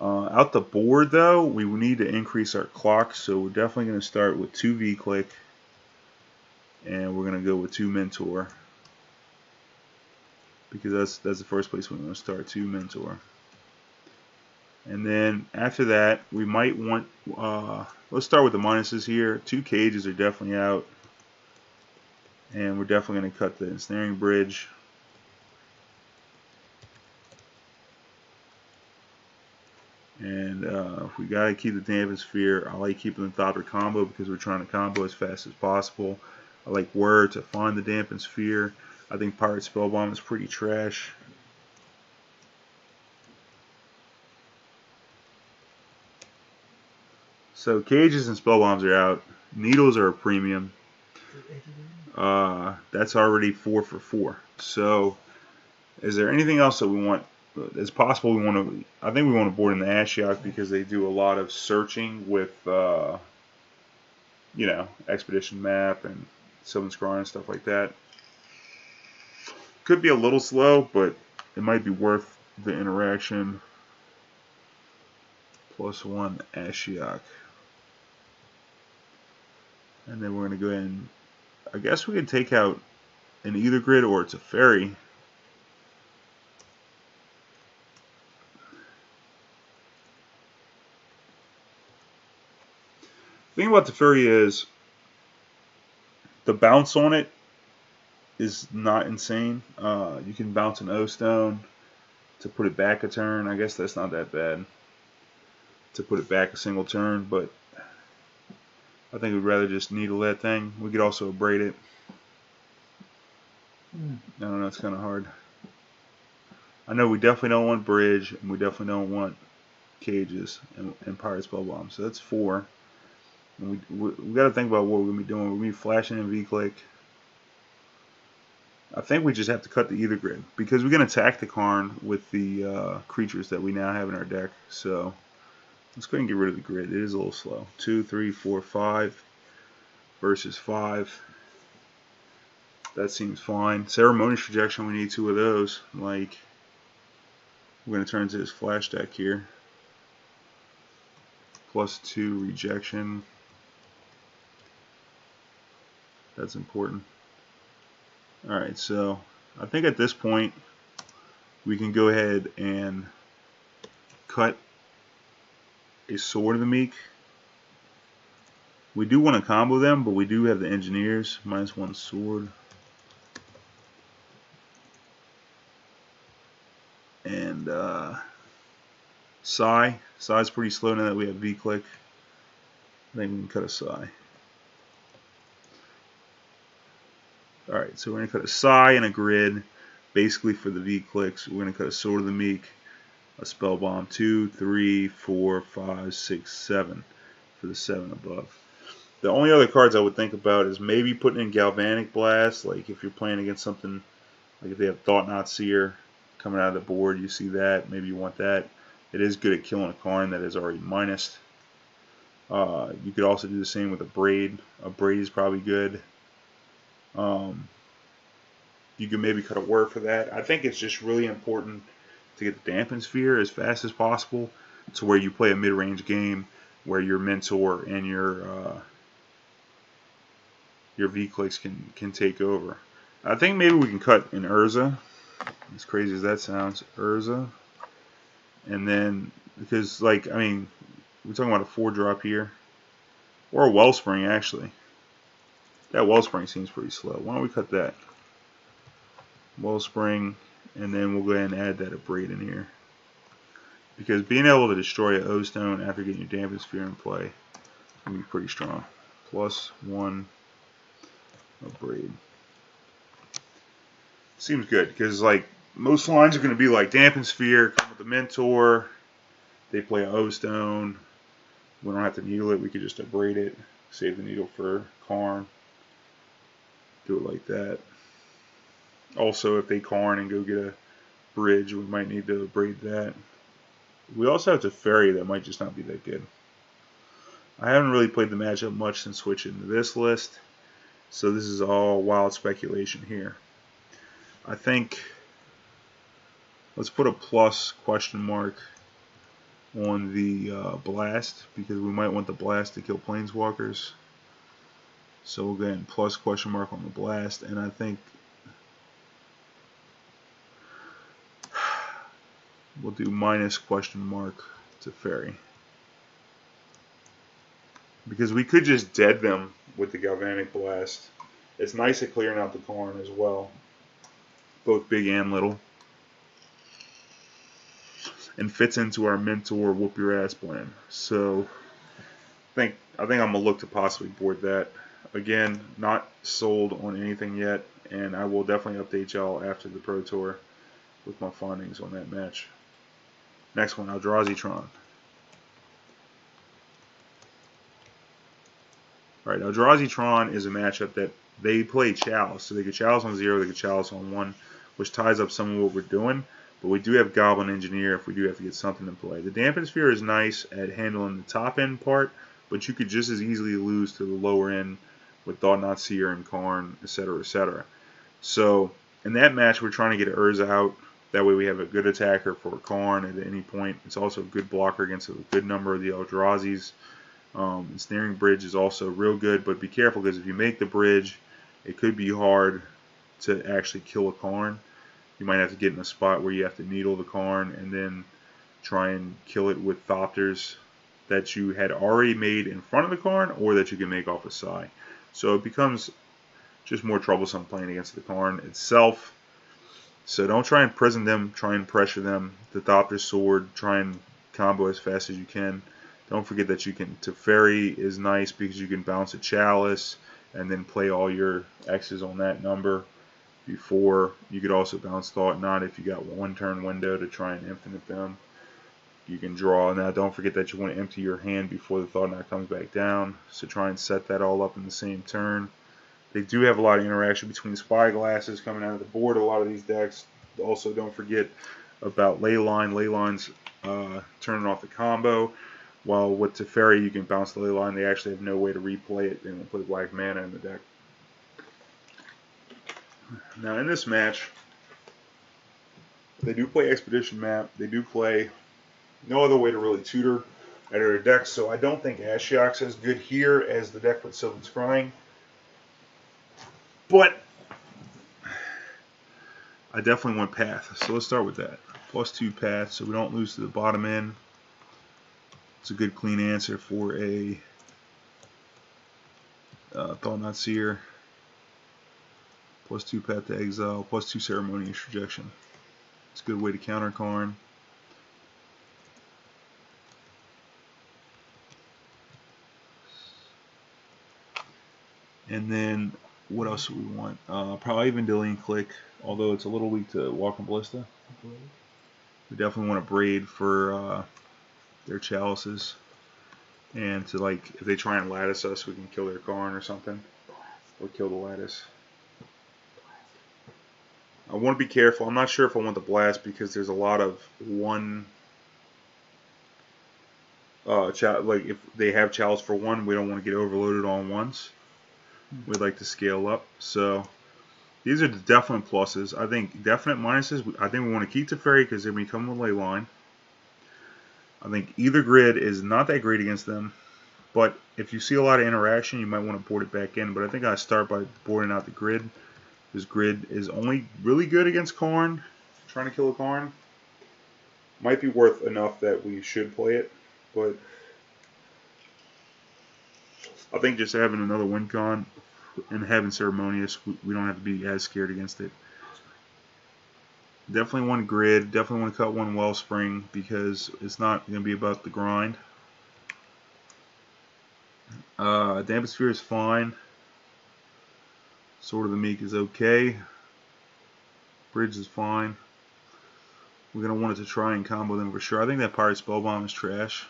Out the board though, we need to increase our clock, so we're definitely going to start with 2 vclique and we're going to go with 2 Mentor because that's the first place we're going to start, 2 Mentor. And then after that, we might want, let's start with the minuses here. 2 cages are definitely out. And we're definitely going to cut the Ensnaring Bridge. And we got to keep the Damping Shpere. I like keeping the Thopter combo because we're trying to combo as fast as possible. I like WhUrza to find the Damping Shpere. I think Pyrite Spellbomb is pretty trash. So cages and spellbombs are out. Needles are a premium. That's already 4 for 4. So is there anything else that we want? It's possible we want to. I think we want to board in the Ashiok because they do a lot of searching with, you know, Expedition Map and Sylvan Scry and stuff like that. Could be a little slow, but it might be worth the interaction. +1 Ashiok. And then we're going to go ahead and, I guess we could take out an either grid or it's a Teferi. The thing about the Teferi is the bounce on it is not insane. You can bounce an O-Stone to put it back a turn. I guess that's not that bad to put it back a single turn, but I think we'd rather just needle that thing. We could also abrade it. I don't know, it's kind of hard. I know we definitely don't want bridge, and we definitely don't want cages and Pyrite Spellbomb. So that's 4. And we got to think about what we're going to be doing. We're going to be flashing in vclique. I think we just have to cut the either grid because we can attack the Karn with the creatures that we now have in our deck. So let's go ahead and get rid of the grid. It is a little slow. 2, 3, 4, 5 versus 5. That seems fine. Ceremonious Rejection, we need 2 of those. Like, we're going to turn into this flash deck here. +2 Rejection. That's important. Alright, so I think at this point we can go ahead and cut a sword of the Meek. We do want to combo them, but we do have the engineers. -1 sword. And Psy. Psy's pretty slow now that we have vclique. I think we can cut a Psy. Alright, so we're going to cut a Psy and a grid, basically for the vcliques. We're going to cut a Sword of the Meek, a Spellbomb, 2, 3, 4, 5, 6, 7 for the 7 above. The only other cards I would think about is maybe putting in Galvanic Blast, like if you're playing against something, like if they have Thought-Knot Seer coming out of the board, you see that, maybe you want that. It is good at killing a Karn that is already minused. You could also do the same with Abrade. Abrade is probably good. You can maybe cut a word for that. I think it's just really important to get the Damping Shpere as fast as possible to where you play a mid-range game where your mentor and your vcliques can take over. I think maybe we can cut an WhUrza, as crazy as that sounds, WhUrza, and then because like I mean we're talking about a 4-drop here, or a Wellspring actually. That Wellspring seems pretty slow. Why don't we cut that? Wellspring, and then we'll go ahead and add that Abrade in here. Because being able to destroy an O-Stone after getting your Damping Shpere in play can be pretty strong. +1 Abrade. Seems good, because like most lines are going to be like Damping Shpere, come with the mentor, they play an O-Stone, we don't have to needle it, we could just Abrade it, save the needle for Karn. Do it like that. Also, if they Karn and go get a bridge, we might need to Abrade that. We also have Teferi that might just not be that good. I haven't really played the matchup much since switching to this list, so this is all wild speculation here. I think let's put a +? On the blast, because we might want the blast to kill planeswalkers. So we'll go ahead and +? On the blast, and I think we'll do -? Teferi. Because we could just dead them with the Galvanic Blast. It's nice at clearing out the Karn as well. Both big and little. And fits into our mentor whoop your ass plan. So I think I'm gonna look to possibly board that. Again, not sold on anything yet, and I will definitely update y'all after the Pro Tour with my findings on that match. Next one, Eldrazi Tron. Alright, Eldrazi Tron is a matchup that they play Chalice. So they get Chalice on 0, they get Chalice on 1, which ties up some of what we're doing. But we do have Goblin Engineer if we do have to get something in play. The Damping Shpere is nice at handling the top end part, but you could just as easily lose to the lower end with Thought-Knot Seer and Karn, etc., etc. So in that match, we're trying to get WhUrza out. That way we have a good attacker for Karn at any point. It's also a good blocker against a good number of the Eldrazi's. Ensnaring Bridge is also real good, but be careful because if you make the bridge, it could be hard to actually kill a Karn. You might have to get in a spot where you have to needle the Karn and then try and kill it with Thopters that you had already made in front of the Karn or that you can make off a Psy. So it becomes just more troublesome playing against the Karn itself. So don't try and prison them, try and pressure them. The Thopter Sword, try and combo as fast as you can. Don't forget that you can, Teferi is nice because you can bounce a Chalice and then play all your X's on that number before. You could also bounce Thought-Knot if you got 1 turn window to try and infinite them. You can draw. Now don't forget that you want to empty your hand before the Thought-Knot comes back down. So try and set that all up in the same turn. They do have a lot of interaction between Spyglasses coming out of the board, a lot of these decks. Also don't forget about Leyline. Leyline's turning off the combo. While with Teferi, you can bounce the Leyline. They actually have no way to replay it. They don't play black mana in the deck. Now in this match, they do play Expedition Map. They do play no other way to really tutor at their deck. So I don't think Ashiok's as good here as the deck with Sylvan Scrying. But I definitely want path. So let's start with that. +2 path, so we don't lose to the bottom end. It's a good clean answer for a Thought Not Seer. +2 path to Exile, +2 Ceremonious Rejection. It's a good way to counter Karn. And then what else do we want? Probably Vendilion Clique, although it's a little weak to Walk and Ballista. We definitely want a Abrade for their chalices, and to, like, if they try and lattice us, we can kill their Karn or something, or kill the lattice. I want to be careful. I'm not sure if I want the blast because there's a lot of one. Like if they have chalice for one, we don't want to get overloaded on once. We'd like to scale up. So these are the definite pluses. I think definite minuses. I think we want to keep Teferi because they're becoming a ley line. I think either grid is not that great against them, but if you see a lot of interaction, you might want to board it back in. But I think I start by boarding out the grid. This grid is only really good against Karn. Trying to kill a Karn might be worth enough that we should play it, but I think just having another win con and having Ceremonious, we don't have to be as scared against it. Definitely one grid. Definitely want to cut one Wellspring because it's not going to be about the grind. Damping Shpere is fine. Sword of the Meek is okay. Bridge is fine. We're going to want it to try and combo them for sure. I think that Pyrite Spellbomb is trash.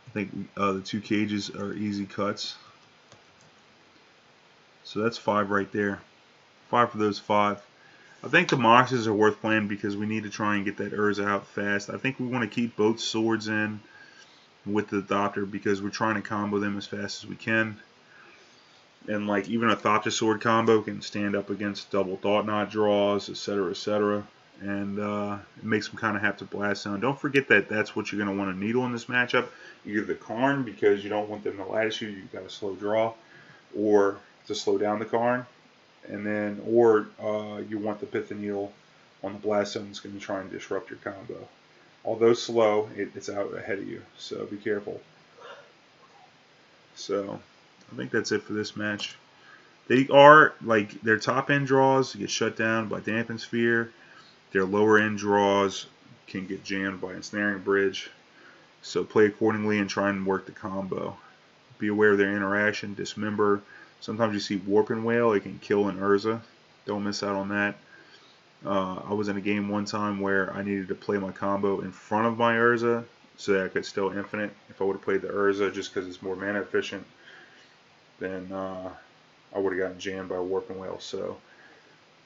I think the 2 cages are easy cuts. So that's 5 right there. 5 for those 5. I think the Moxes are worth playing because we need to try and get that WhUrza out fast. I think we want to keep both swords in with the Thopter because we're trying to combo them as fast as we can. And like even a Thopter sword combo can stand up against double Thought Knot draws, etc., etc. And it makes them kind of have to blast down. Don't forget that that's what you're going to want to needle in this matchup. Either the Karn because you don't want them to lattice you, you've got a slow draw, or to slow down the Karn. And then, or you want the Pithing Needle on the blast zone that's going to try and disrupt your combo. Although slow, it's out ahead of you, so be careful. So, I think that's it for this match. They are, like, their top end draws get shut down by Damping Shpere. Their lower end draws can get jammed by Ensnaring Bridge. So play accordingly and try and work the combo. Be aware of their interaction, dismember. Sometimes you see Warping Whale, it can kill an WhUrza. Don't miss out on that. I was in a game one time where I needed to play my combo in front of my WhUrza so that I could still infinite. If I would have played the WhUrza just because it's more mana efficient, then I would have gotten jammed by a Warping Whale. So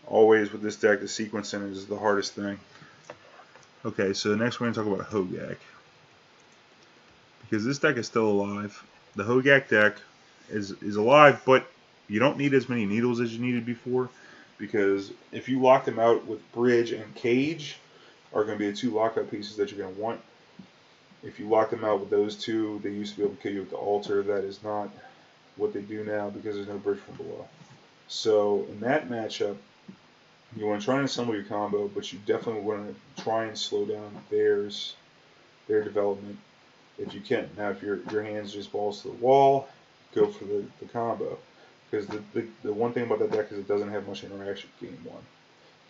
always with this deck, the sequencing is the hardest thing. Okay, so next we're going to talk about Hogaak. Because this deck is still alive. The Hogaak deck is alive, but you don't need as many needles as you needed before. Because if you lock them out with Bridge and Cage, are going to be the 2 lockout pieces that you're going to want. If you lock them out with those 2, they used to be able to kill you with the Altar. That is not what they do now because there's no Bridge from below. So in that matchup, you want to try and assemble your combo, but you definitely want to try and slow down their development if you can. Now, if your hands just balls to the wall, go for the combo. Because the one thing about that deck is it doesn't have much interaction game 1.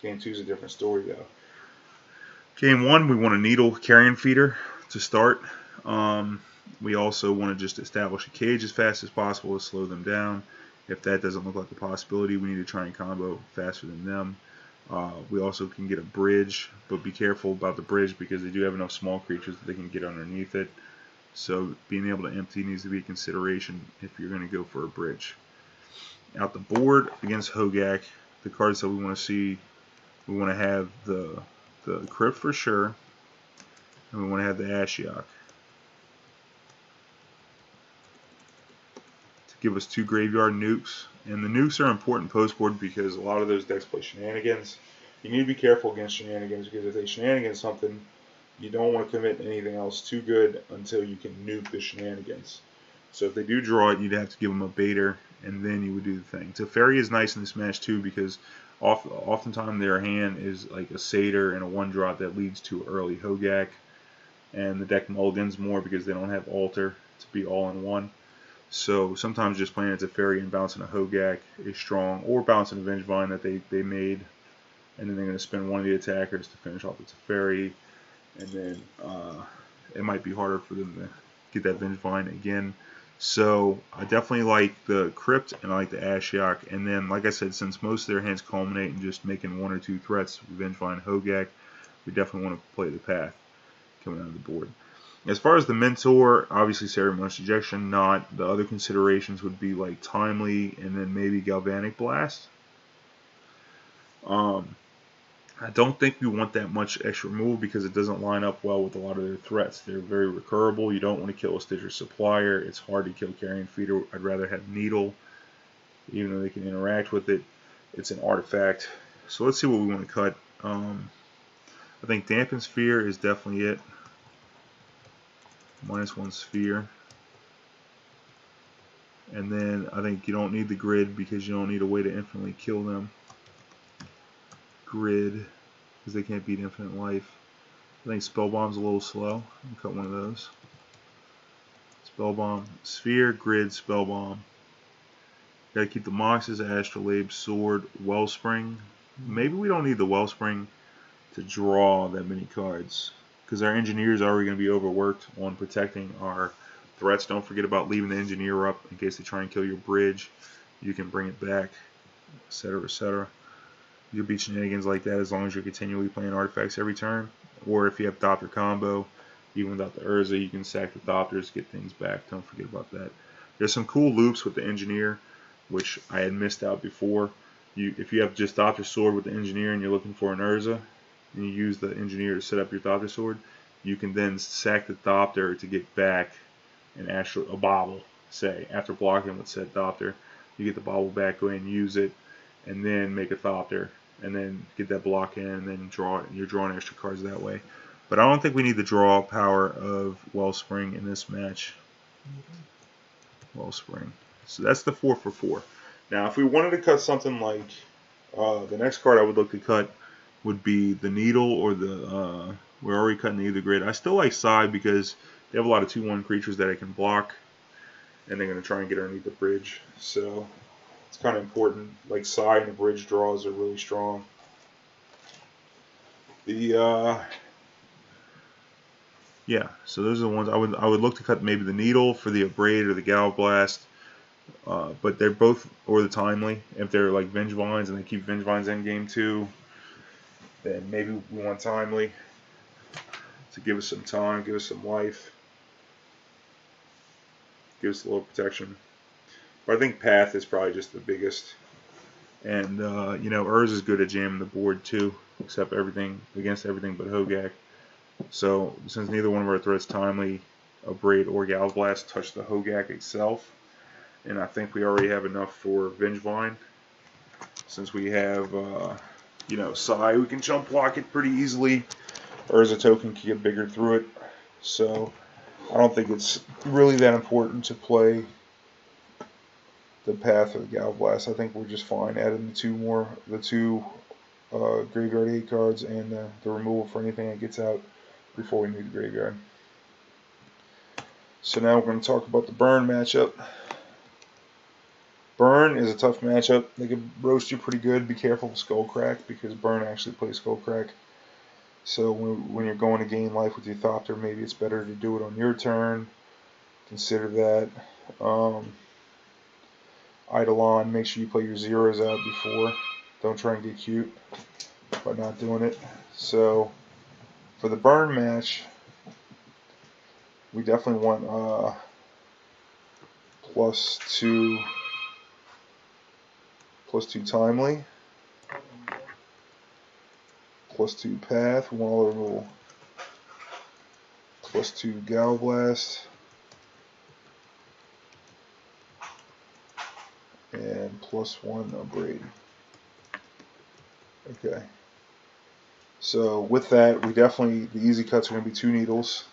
Game 2 is a different story, though. Game 1, we want a Needle Carrion Feeder to start. We also want to just establish a cage as fast as possible to slow them down. If that doesn't look like a possibility, we need to try and combo faster than them. We also can get a bridge, but be careful about the bridge because they do have enough small creatures that they can get underneath it. So being able to empty needs to be a consideration if you're going to go for a bridge. Out the board against Hogaak, the cards that we want to see, we want to have the Crypt for sure, and we want to have the Ashiok. To give us 2 graveyard nukes. And the nukes are important post-board because a lot of those decks play shenanigans. You need to be careful against shenanigans because if they shenanigans something, you don't want to commit anything else too good until you can nuke the shenanigans. So if they do draw it, you'd have to give them a baiter, and then you would do the thing. Teferi is nice in this match too because oftentimes their hand is like a satyr and a 1-drop that leads to early Hogaak, and the deck mulligans more because they don't have altar to be all in one. So sometimes just playing a Teferi and bouncing a Hogaak is strong, or bouncing a Vengevine that they made, and then they're going to spend one of the attackers to finish off the Teferi, and then it might be harder for them to get that Vengevine again. So I definitely like the Crypt and I like the Ashiok. And then, like I said, since most of their hands culminate in just making 1 or 2 threats, Vengevine, Hogaak, we definitely want to play the path coming out of the board. As far as the mentor, obviously Ceremonious Rejection, not. The other considerations would be like Timely and then maybe Galvanic Blast. I don't think we want that much extra move because it doesn't line up well with a lot of their threats. They're very recurable. You don't want to kill a Stitcher Supplier. It's hard to kill Carrion Feeder. I'd rather have Needle, even though they can interact with it. It's an artifact. So let's see what we want to cut. I think Damping Shpere is definitely it. -1 sphere. And then I think you don't need the grid because you don't need a way to infinitely kill them. Grid, because they can't beat infinite life. I think Spellbomb's a little slow. I'll cut one of those. Spellbomb, Sphere, Grid, Spellbomb. Gotta keep the Moxes, Astrolabe, Sword, Wellspring. Maybe we don't need the Wellspring to draw that many cards, because our Engineers are already going to be overworked on protecting our threats. Don't forget about leaving the Engineer up in case they try and kill your bridge. You can bring it back, etc., etc. You'll beat shenanigans like that as long as you're continually playing artifacts every turn. Or if you have Thopter combo, even without the Urza, you can sack the Thopters, get things back. Don't forget about that. There's some cool loops with the Engineer, which I had missed out before. If you have just Thopter Sword with the Engineer and you're looking for an Urza, and you use the Engineer to set up your Thopter Sword, you can then sack the Thopter to get back a bobble, say. After blocking with said Thopter, you get the bobble back, go ahead and use it, and then make a Thopter, and then get that block in, and then draw it. You're drawing extra cards that way. But I don't think we need the draw power of Wellspring in this match. Wellspring. So that's the 4 for 4. Now, if we wanted to cut something like the next card I would look to cut would be the Needle or the we're already cutting either grid. I still like Side because they have a lot of 2/1 creatures that I can block, and they're going to try and get underneath the bridge. So it's kind of important. Like Side and the bridge draws are really strong. Yeah, so those are the ones I would look to cut. Maybe the Needle for the Abrade or the Gal Blast. But they're both, or the Timely. If they're like Vengevines and they keep Vengevines in game 2, then maybe we want Timely to give us some time, give us some life, give us a little protection. But I think Path is probably just the biggest. And Urza is good at jamming the board too, except against everything but Hogaak. So since neither one of our threats, Timely, Abrade, or Gal Blast, touch the Hogaak itself, and I think we already have enough for Vengevine. Since we have, Sai, we can jump block it pretty easily. Urza token can get bigger through it. So I don't think it's really that important to play the Path or the Gal Blast. I think we're just fine adding the two Graveyard 8 cards and the removal for anything that gets out before we need the graveyard. So now we're going to talk about the Burn matchup. Burn is a tough matchup. They can roast you pretty good. Be careful with Skullcrack because Burn actually plays Skullcrack. So when you're going to gain life with your Thopter, maybe it's better to do it on your turn. Consider that. Eidolon, make sure you play your zeros out before. Don't try and get cute by not doing it. So for the Burn match, we definitely want +2 Timely, +2 Path, we want all the removal, +2 Gal Blast, and +1 Abrade. Okay. So with that, the easy cuts are going to be 2 Needles.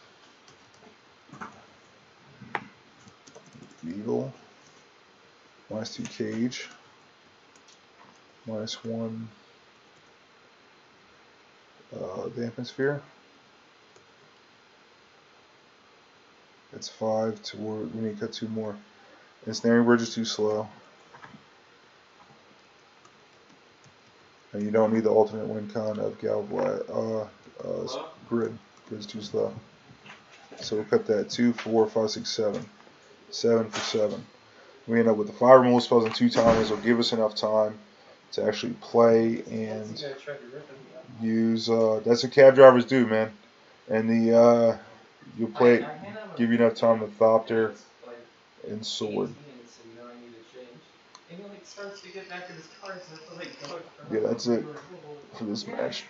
Needle. -2 Cage. -1 Damping Shpere. That's 5 to we need to cut 2 more. Ensnaring Bridge is too slow. And you don't need the alternate win con of Grid. Grid's too slow. So we'll cut that 2, 4, 5, 6, 7. 7 for 7. We end up with the 5 removal spells and 2 timers. Will give us enough time to actually play and use. That's what cab drivers do, man. And the you'll play. Give you enough time to Thopter and Sword. Yeah, that's it for this match.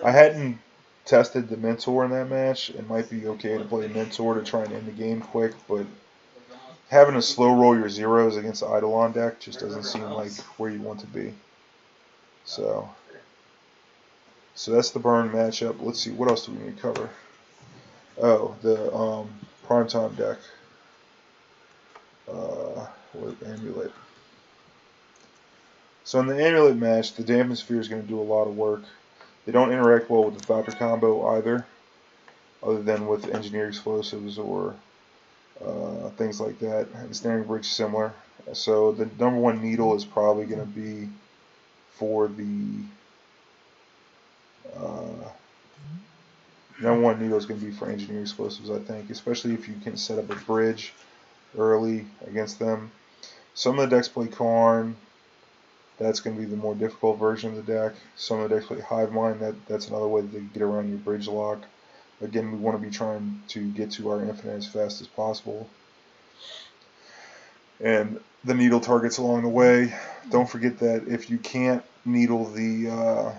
I hadn't tested the Mentor in that match. It might be okay to play Mentor to try and end the game quick, but having to slow roll your zeros against the Eidolon deck just doesn't seem like where you want to be. So that's the burn matchup. Let's see, what else do we need to cover? Oh, the Primetime Deck. With Amulet. So in the Amulet match, the Damping Shpere is going to do a lot of work. They don't interact well with the Thopter combo either, other than with Engineer Explosives or things like that. Ensnaring Bridge similar. So the number 1 needle is probably going to be for the number 1 needle is going to be for Engineer Explosives, I think, especially if you can set up a bridge early against them. Some of the decks play Karn. That's going to be the more difficult version of the deck. Some of the decks play Hive Mind. That's another way to get around your bridge lock. Again, we want to be trying to get to our infinite as fast as possible. And the needle targets along the way. Don't forget that if you can't needle the...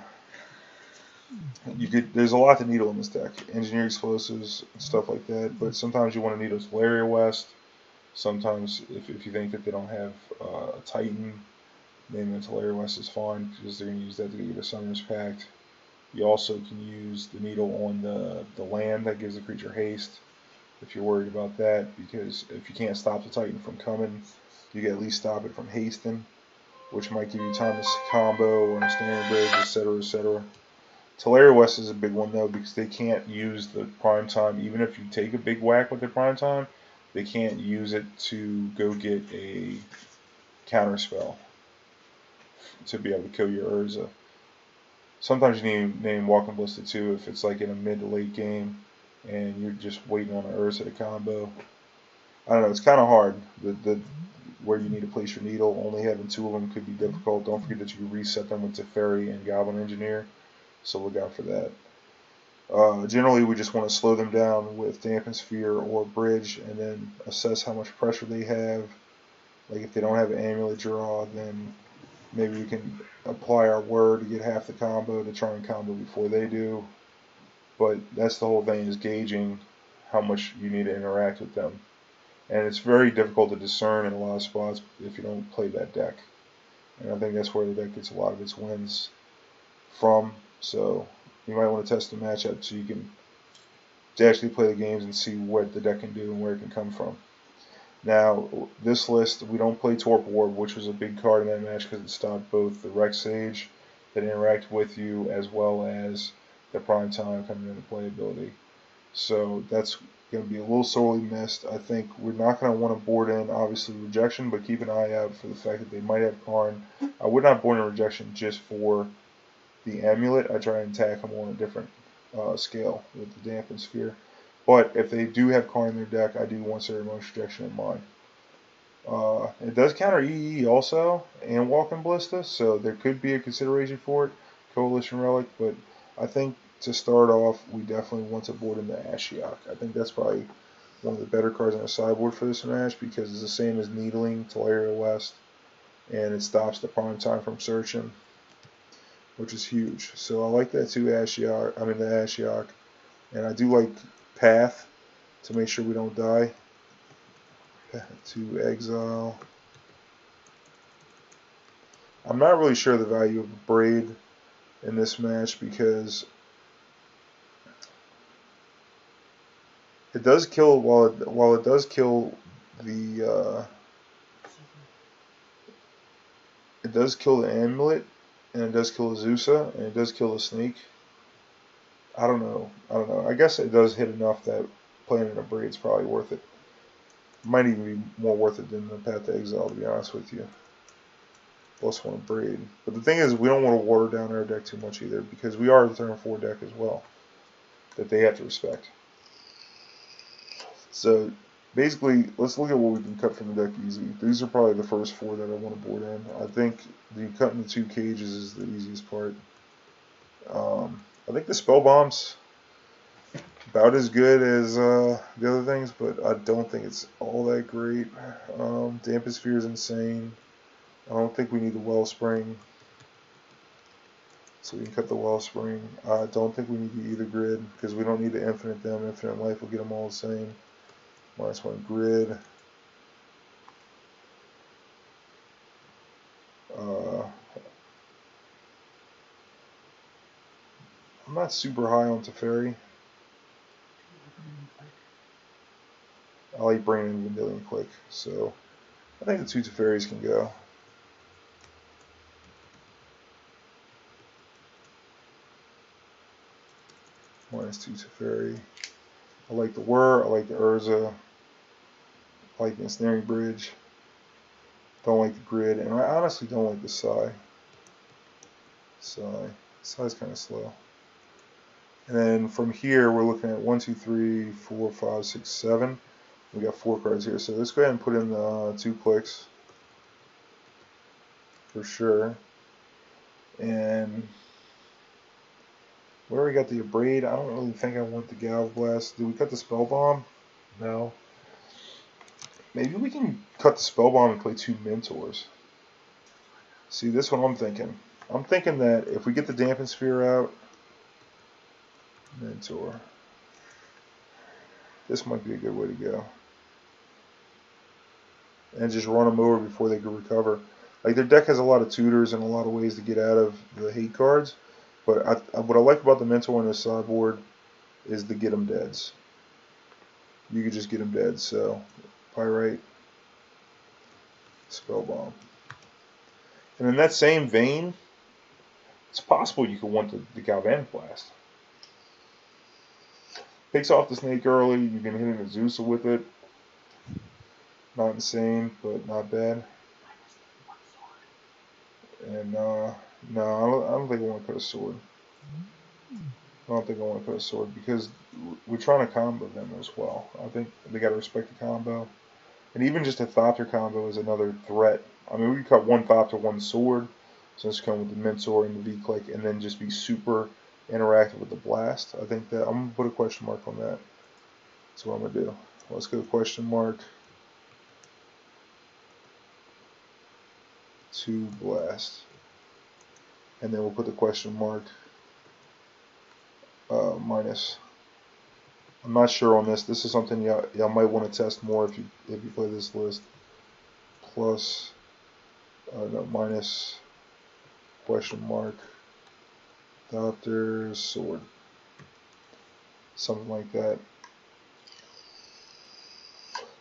there's a lot to needle in this deck. Engineer Explosives and stuff like that. But sometimes you want to needle Teleria West. Sometimes if you think that they don't have a Titan, then the Teleria West is fine because they're going to use that to get you the Summoner's Pact. You also can use the needle on the land that gives the creature haste if you're worried about that, because if you can't stop the Titan from coming, you can at least stop it from hasting, which might give you time to combo or Ensnaring Bridge, etc., etc. Teleria West is a big one though, because they can't use the Primetime. Even if you take a big whack with the Primetime, they can't use it to go get a counter spell to be able to kill your Urza. Sometimes you need to name Walking Ballista too if it's like in a mid to late game and you're just waiting on an Urza to combo. I don't know, it's kind of hard. Where you need to place your needle, only having 2 of them could be difficult. Don't forget that you can reset them with Teferi and Galvanic Engineer, so look out for that. Generally, we just want to slow them down with Damping Shpere or Bridge and then assess how much pressure they have. Like if they don't have an Amulet draw, then maybe we can apply our word to get half the combo to try and combo before they do. But that's the whole thing, is gauging how much you need to interact with them. And it's very difficult to discern in a lot of spots if you don't play that deck. And I think that's where the deck gets a lot of its wins from. So you might want to test the matchup so you can actually play the games and see what the deck can do and where it can come from. Now, this list, we don't play Tormod, which was a big card in that match because it stopped both the Rex Sage that interact with you as well as the Primetime coming into playability. So that's going to be a little sorely missed. I think we're not going to want to board in, obviously, Rejection, but keep an eye out for the fact that they might have Karn. I would not board in Rejection just for the Amulet. I try and attack them on a different scale with the Damping Shpere. But if they do have Karn in their deck, I do want Ceremonious Rejection in mind. It does counter EE also, and Walking Ballista, so there could be a consideration for it, Coalition Relic, but I think to start off, we definitely want to board in the Ashiok. I think that's probably one of the better cards on our sideboard for this match because it's the same as Needling, Teleria West, and it stops the Primetime from searching, which is huge. So I like that too, the Ashiok, and I do like Path to make sure we don't die. Path to Exile. I'm not really sure the value of Abrade in this match because it does kill, while it does kill it does kill the amulet, and it does kill the Zeusa, and it does kill the snake. I don't know. I guess it does hit enough that playing an Abrade is probably worth it. Might even be more worth it than the Path to Exile, to be honest with you. +1 Abrade. But the thing is, we don't want to water down our deck too much either, because we are a turn 4 deck as well that they have to respect. So basically, let's look at what we can cut from the deck easy. These are probably the first 4 that I want to board in. I think the cutting the 2 cages is the easiest part. I think the Spellbomb's about as good as the other things, but I don't think it's all that great. Damping Shpere is insane. I don't think we need the Wellspring, so we can cut the Wellspring. I don't think we need the Either Grid, because we don't need to infinite them. Infinite Life will get them all the same. -1 Grid. I'm not super high on Teferi. I like bringing in Vendilion Clique, so I think the 2 Teferis can go. -2 Teferi. I like the WhUrza, I like the WhUrza, I like the Ensnaring Bridge. Don't like the grid, and I honestly don't like the Psy. Psy's kind of slow. And then from here, we're looking at 1, 2, 3, 4, 5, 6, 7. We got 4 cards here, so let's go ahead and put in the 2 Cliques for sure. And we already got the Abrade. I don't really think I want the Gal Blast. Do we cut the Spellbomb? No. Maybe we can cut the Spellbomb and play 2 Mentors. See, this is what I'm thinking. I'm thinking that if we get the Damping Shpere out, Mentor. This might be a good way to go. And just run them over before they can recover. Like, their deck has a lot of tutors and a lot of ways to get out of the hate cards. But what I like about the Mentor on this sideboard is the get 'em deads. You could just get them dead. So, Pyrite Spellbomb. And in that same vein, it's possible you could want the Galvanic Blast. Takes off the snake early. You can hit in a Zeusa with it. Not insane, but not bad. And no, I don't think I want to cut a sword. I don't think I want to cut a sword because we're trying to combo them as well. I think they got to respect the combo. And even just a Thopter combo is another threat. I mean, we could cut 1 Thopter, 1 sword, since come with the Mentor and the vclique, and then just be super interactive with the blast. I think that I'm going to put a question mark on that. That's what I'm going to do. Let's go question mark. 2 blast. And then we'll put the question mark minus. I'm not sure on this. This is something y'all might want to test more if you play this list. Plus, no, minus question mark. Thopter, sword. Something like that.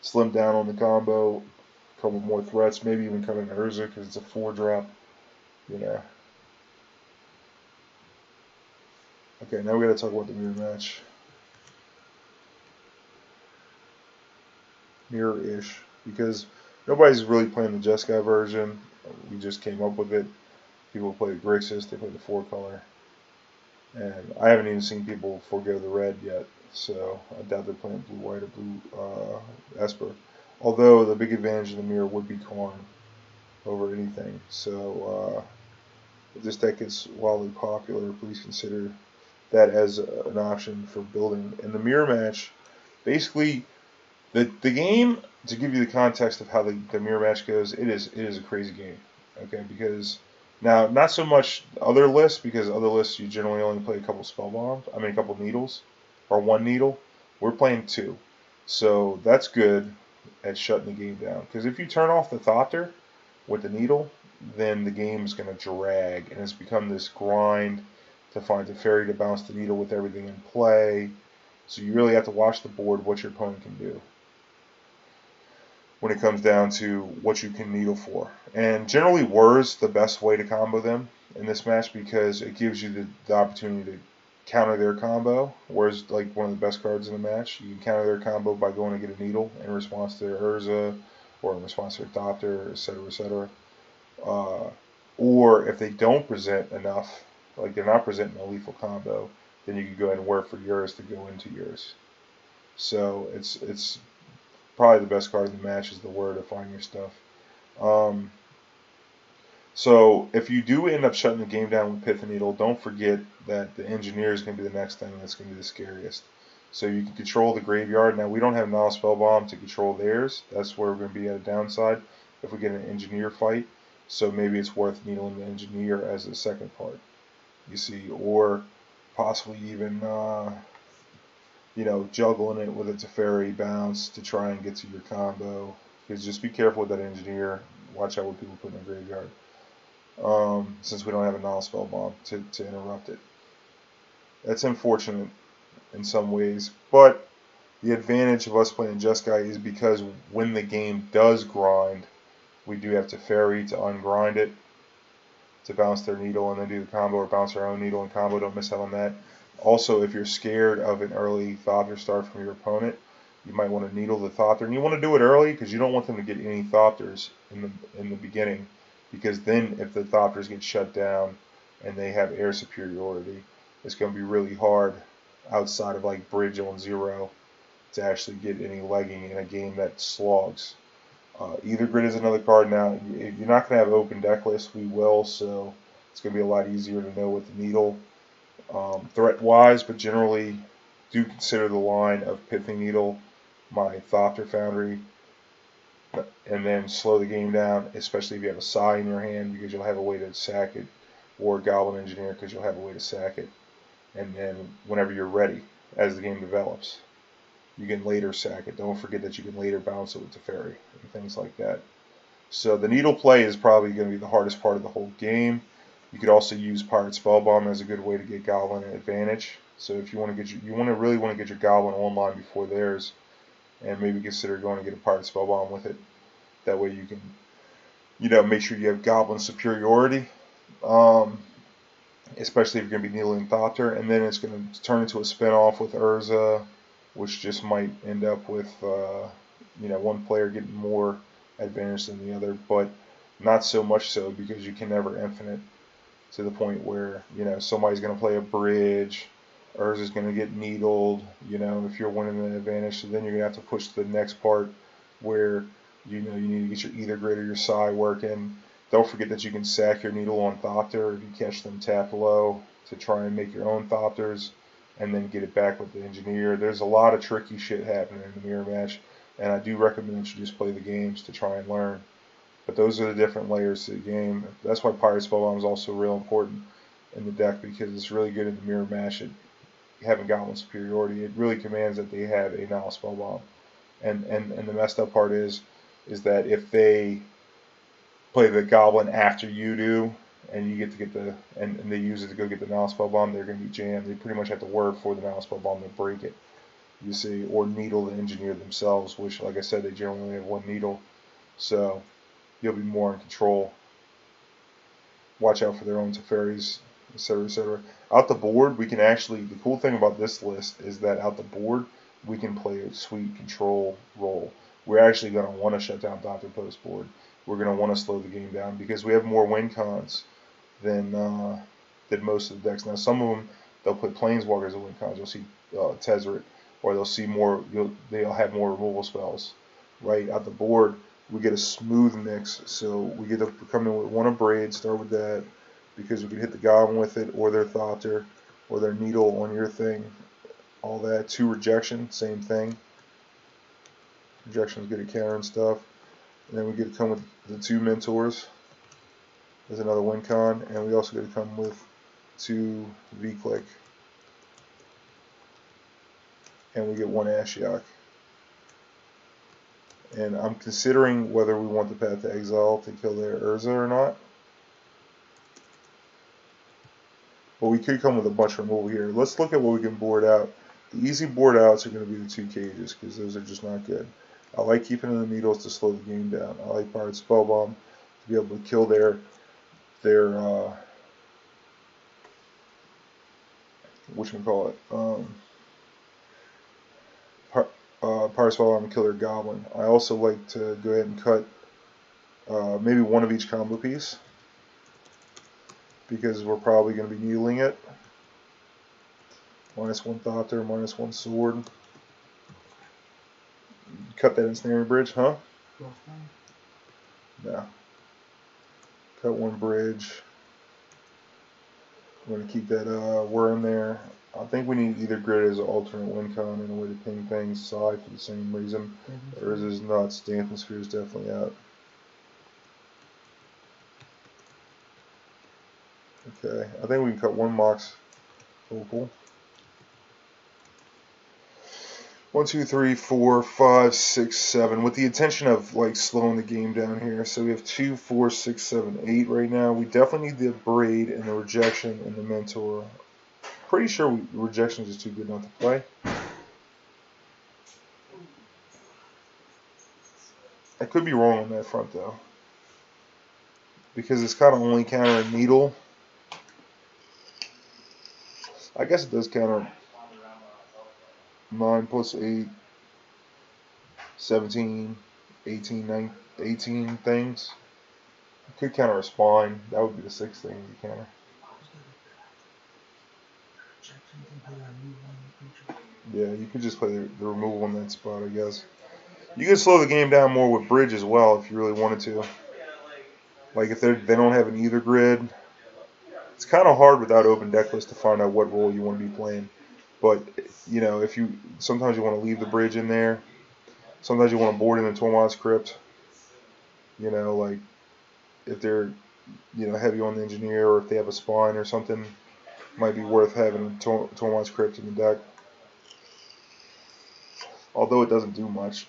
Slim down on the combo. A couple more threats. Maybe even cut an WhUrza because it's a 4-drop. You know. Okay, now we got to talk about the mirror match. Mirror-ish, because nobody's really playing the Jeskai version. We just came up with it. People play the Grixis, they play the 4-color. And I haven't even seen people forego the red yet, so I doubt they're playing blue-white or blue Esper. Although the big advantage of the mirror would be Karn over anything. So if this deck is wildly popular, please consider that as an option for building. And the mirror match, basically, the game, to give you the context of how the mirror match goes, it is a crazy game. Okay, because now not so much other lists, because other lists you generally only play a couple Spellbombs. I mean a couple needles, or 1 needle. We're playing 2, so that's good at shutting the game down. Because if you turn off the Thopter with the needle, then the game is going to drag, and it's become this grind to find Teferi to bounce the needle with everything in play. So you really have to watch the board, what your opponent can do. when it comes down to what you can needle for. And generally, WhUrza's the best way to combo them in this match because it gives you the opportunity to counter their combo. WhUrza's like one of the best cards in the match. You can counter their combo by going to get a needle in response to their WhUrza or in response to their Thopter, etc., etc. Or if they don't present enough, like they're not presenting a lethal combo, then you can go ahead and work for yours to go into yours. So it's probably the best card in the match is the WhUrza to find your stuff. So if you do end up shutting the game down with Pithing Needle, don't forget that the Engineer is going to be the next thing that's going to be the scariest. So you can control the graveyard. Now we don't have Knowledge Spellbomb to control theirs. That's where we're going to be at a downside if we get an Engineer fight. So maybe it's worth needling the Engineer as the second part. You see, or possibly even juggling it with a Teferi bounce to try and get to your combo. Because just be careful with that Engineer. Watch out what people put in the graveyard. Since we don't have a Knowledge Spellbomb to interrupt it. That's unfortunate in some ways, but the advantage of us playing Jeskai is because when the game does grind, we do have Teferi to ungrind it, to bounce their needle and then do the combo, or bounce our own needle and combo. Don't miss out on that. Also, if you're scared of an early Thopter start from your opponent, you might want to needle the Thopter, and you want to do it early because you don't want them to get any Thopters in the beginning, because then if the Thopters get shut down and they have air superiority, it's going to be really hard outside of like Bridge on 0 to actually get any legging in a game that slogs. Either Grid is another card. Now, if you're not going to have open deck lists, we will, so it's going to be a lot easier to know with the needle threat-wise, but generally do consider the line of Pithing Needle, my Thopter Foundry, and then slow the game down, especially if you have a Sai in your hand, because you'll have a way to sack it, or Goblin Engineer because you'll have a way to sack it. And then whenever you're ready, as the game develops, you can later sack it. Don't forget that you can later bounce it with Teferi and things like that. So the needle play is probably going to be the hardest part of the whole game. You could also use Pyrite Spellbomb as a good way to get Goblin an advantage. So if you want to get really want to get your Goblin online before theirs, and maybe consider going to get a Pyrite Spellbomb with it. That way you can, make sure you have Goblin superiority. Especially if you're going to be needling Thopter, and then it's going to turn into a spin-off with WhUrza, which just might end up with, one player getting more advantage than the other, but not so much so because you can never infinite to the point where, somebody's going to play a Bridge, WhUrza's going to get needled, if you're winning an advantage, so then you're going to have to push to the next part where, you need to get your either grid or your Sai working. Don't forget that you can sack your needle on Thopter if you catch them tap low to try and make your own Thopters and then get it back with the Engineer. There's a lot of tricky shit happening in the mirror match, and I do recommend that you just play the games to try and learn. But those are the different layers to the game. That's why Pyrite Spellbomb is also real important in the deck, because it's really good in the mirror match at having Goblin superiority. It really commands that they have a Knowledge Spellbomb. And the messed up part is that if they play the Goblin after you do, and you get to and they use it to go get the Knowledge Spellbomb, they're going to be jammed. They pretty much have to work for the Knowledge Spellbomb to break it, you see, or needle the Engineer themselves, which, like I said, they generally only have one needle, so you'll be more in control. Watch out for their own Teferis, etc., etc. Out the board, we can actually, the cool thing about this list is that out the board, we can play a sweet control role. We're actually going to want to shut down Thopter post board. We're going to want to slow the game down because we have more win cons than most of the decks. Now, some of them, they'll put Planeswalkers as win cons. You'll see Tezzeret, or they'll see more. They'll have more removal spells. Right out the board, we get a smooth mix. So we get to come in with one Abrade, start with that, because we can hit the Goblin with it, or their Thopter, or their Needle on your thing. All that. 2 Rejection, same thing. Rejection is good at countering stuff. And then we get to come with the 2 Mentors. There's another win con. And we also get to come with 2 vclique. And we get 1 Ashiok. And I'm considering whether we want the Path to Exile to kill their WhUrza or not. But we could come with a bunch of removal here. Let's look at what we can board out. The easy board outs are going to be the 2 cages, because those are just not good. I like keeping in the needles to slow the game down. I like Pyrite Spellbomb to be able to kill their whatchamacallit, Pyrite Spellbomb and kill their Goblin. I also like to go ahead and cut maybe one of each combo piece, because we're probably going to be needling it. -1 Thopter, -1 Sword. Cut that Ensnaring Bridge, huh? No. Cut 1 bridge. I'm going to keep that worm there. I think we need either grid as an alternate win con and a way to ping things side for the same reason. Urza is nuts. Damping Shpere is definitely out. Okay, I think we can cut 1 Mox Focal. 1, 2, 3, 4, 5, 6, 7. With the intention of like slowing the game down here. So we have 2, 4, 6, 7, 8 right now. We definitely need the Abrade and the Rejection and the Mentor. Pretty sure Rejection is just too good not to play. I could be wrong on that front though, because it's kind of only countering Needle. I guess it does counter 9 plus 8, 17, 18, 9, 18 things. It could counter a Spine. That would be the 6th thing you counter. Yeah, you could just play the removal in that spot, I guess. You could slow the game down more with Bridge as well if you really wanted to. Like if they don't have an either grid. It's kind of hard without open deck list to find out what role you want to be playing. But, you know, if you sometimes you want to leave the Bridge in there. Sometimes you want to board in the Tormod's Crypt. You know, like if they're, you know, heavy on the Engineer, or if they have a Spine or something, might be worth having Tormod's Crypt in the deck. Although it doesn't do much.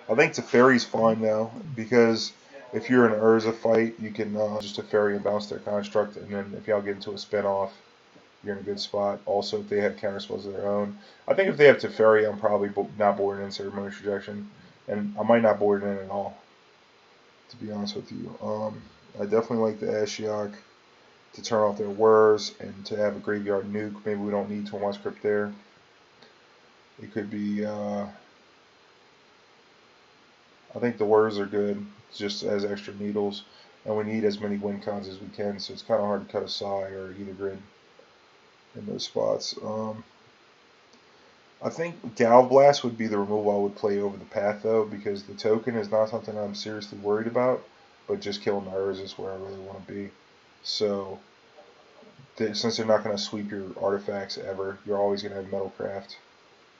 I think Teferi's fine now, because if you're in an Urza fight, you can just Teferi and bounce their construct, and then if y'all get into a spin-off, you're in a good spot. Also, if they have counterspells of their own. I think if they have Teferi, I'm probably not boarding in Ceremonious Rejection, and I might not board it in at all, to be honest with you. I definitely like the Ashiok to turn off their whirs and to have a graveyard nuke. Maybe we don't need Tormod's Crypt there. It could be, I think the whirs are good, just as extra needles, and we need as many win cons as we can, so it's kind of hard to cut a Psy or either grid in those spots. I think Gal Blast would be the removal I would play over the Path, though, because the token is not something I'm seriously worried about, but just killing the Urza is where I really want to be. So, since they're not going to sweep your artifacts ever, you're always going to have Metalcraft.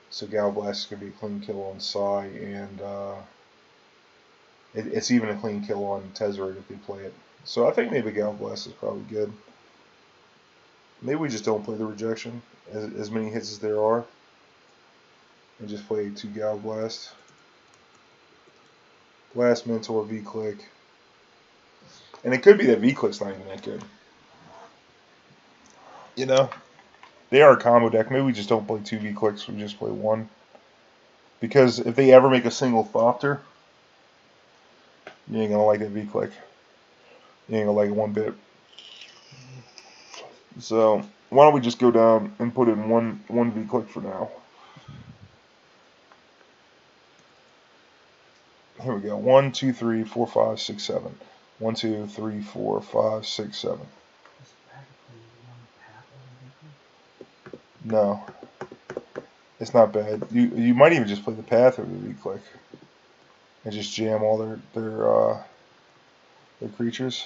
So Gal Blast is going to be a clean kill on Psy, and it's even a clean kill on Tezzeret if they play it. So I think maybe Gal Blast is probably good. Maybe we just don't play the Rejection, as many hits as there are, and just play 2 Gal Blast. Blast, Mentor, vclique. And it could be that vclique's not even that good. You know? They are a combo deck. Maybe we just don't play 2 vcliques, we just play 1. Because if they ever make a single Thopter, you ain't gonna like that vclique. You ain't gonna like it one bit. So why don't we just go down and put in one vclique for now. Here we go. 1, 2, 3, 4, 5, 6, 7. 1, 2, 3, 4, 5, 6, 7. No, it's not bad. You might even just play the Path or the vclique and just jam all their creatures.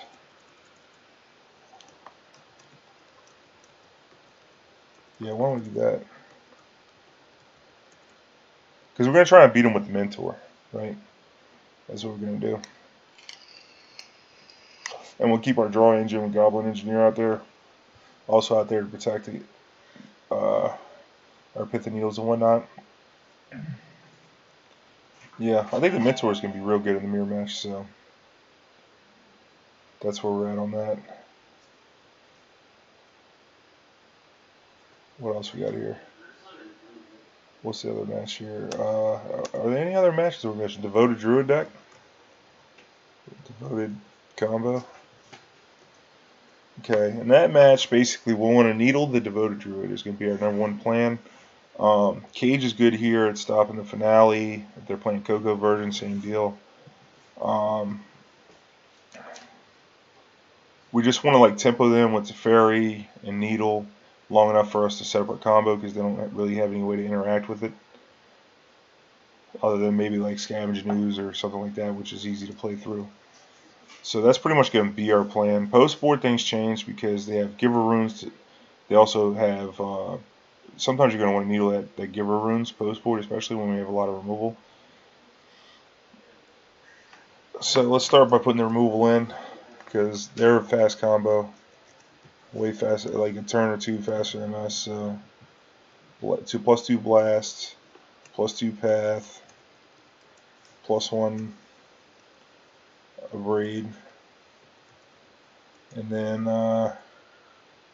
Yeah, why don't we do that? Because we're gonna try and beat them with the Mentor, right? That's what we're gonna do. And we'll keep our draw engine with Goblin Engineer out there, also out there to protect the, our Pithing Needles and whatnot. Yeah, I think the Mentor is going to be real good in the mirror match, so that's where we're at on that. What else we got here? What's the other match here? Are there any other matches we're missing? Devoted Druid deck? Devoted combo? Okay, in that match, basically, we'll want to Needle the Devoted Druid. Is going to be our #1 plan. Cage is good here at stopping the finale. If they're playing Coco version, same deal. We just want to like tempo them with Teferi and Needle long enough for us to set up our combo because they don't really have any way to interact with it. Other than maybe like Scavenge News or something like that, which is easy to play through. So that's pretty much going to be our plan. Post board things change because they have Giver Runes. They also have, sometimes you're going to want to Needle that Giver Runes post board, especially when we have a lot of removal. So let's start by putting the removal in because they're a fast combo. Way faster, like a turn or two faster than us. So +2 blast, +2 path, +1 Abrade, and then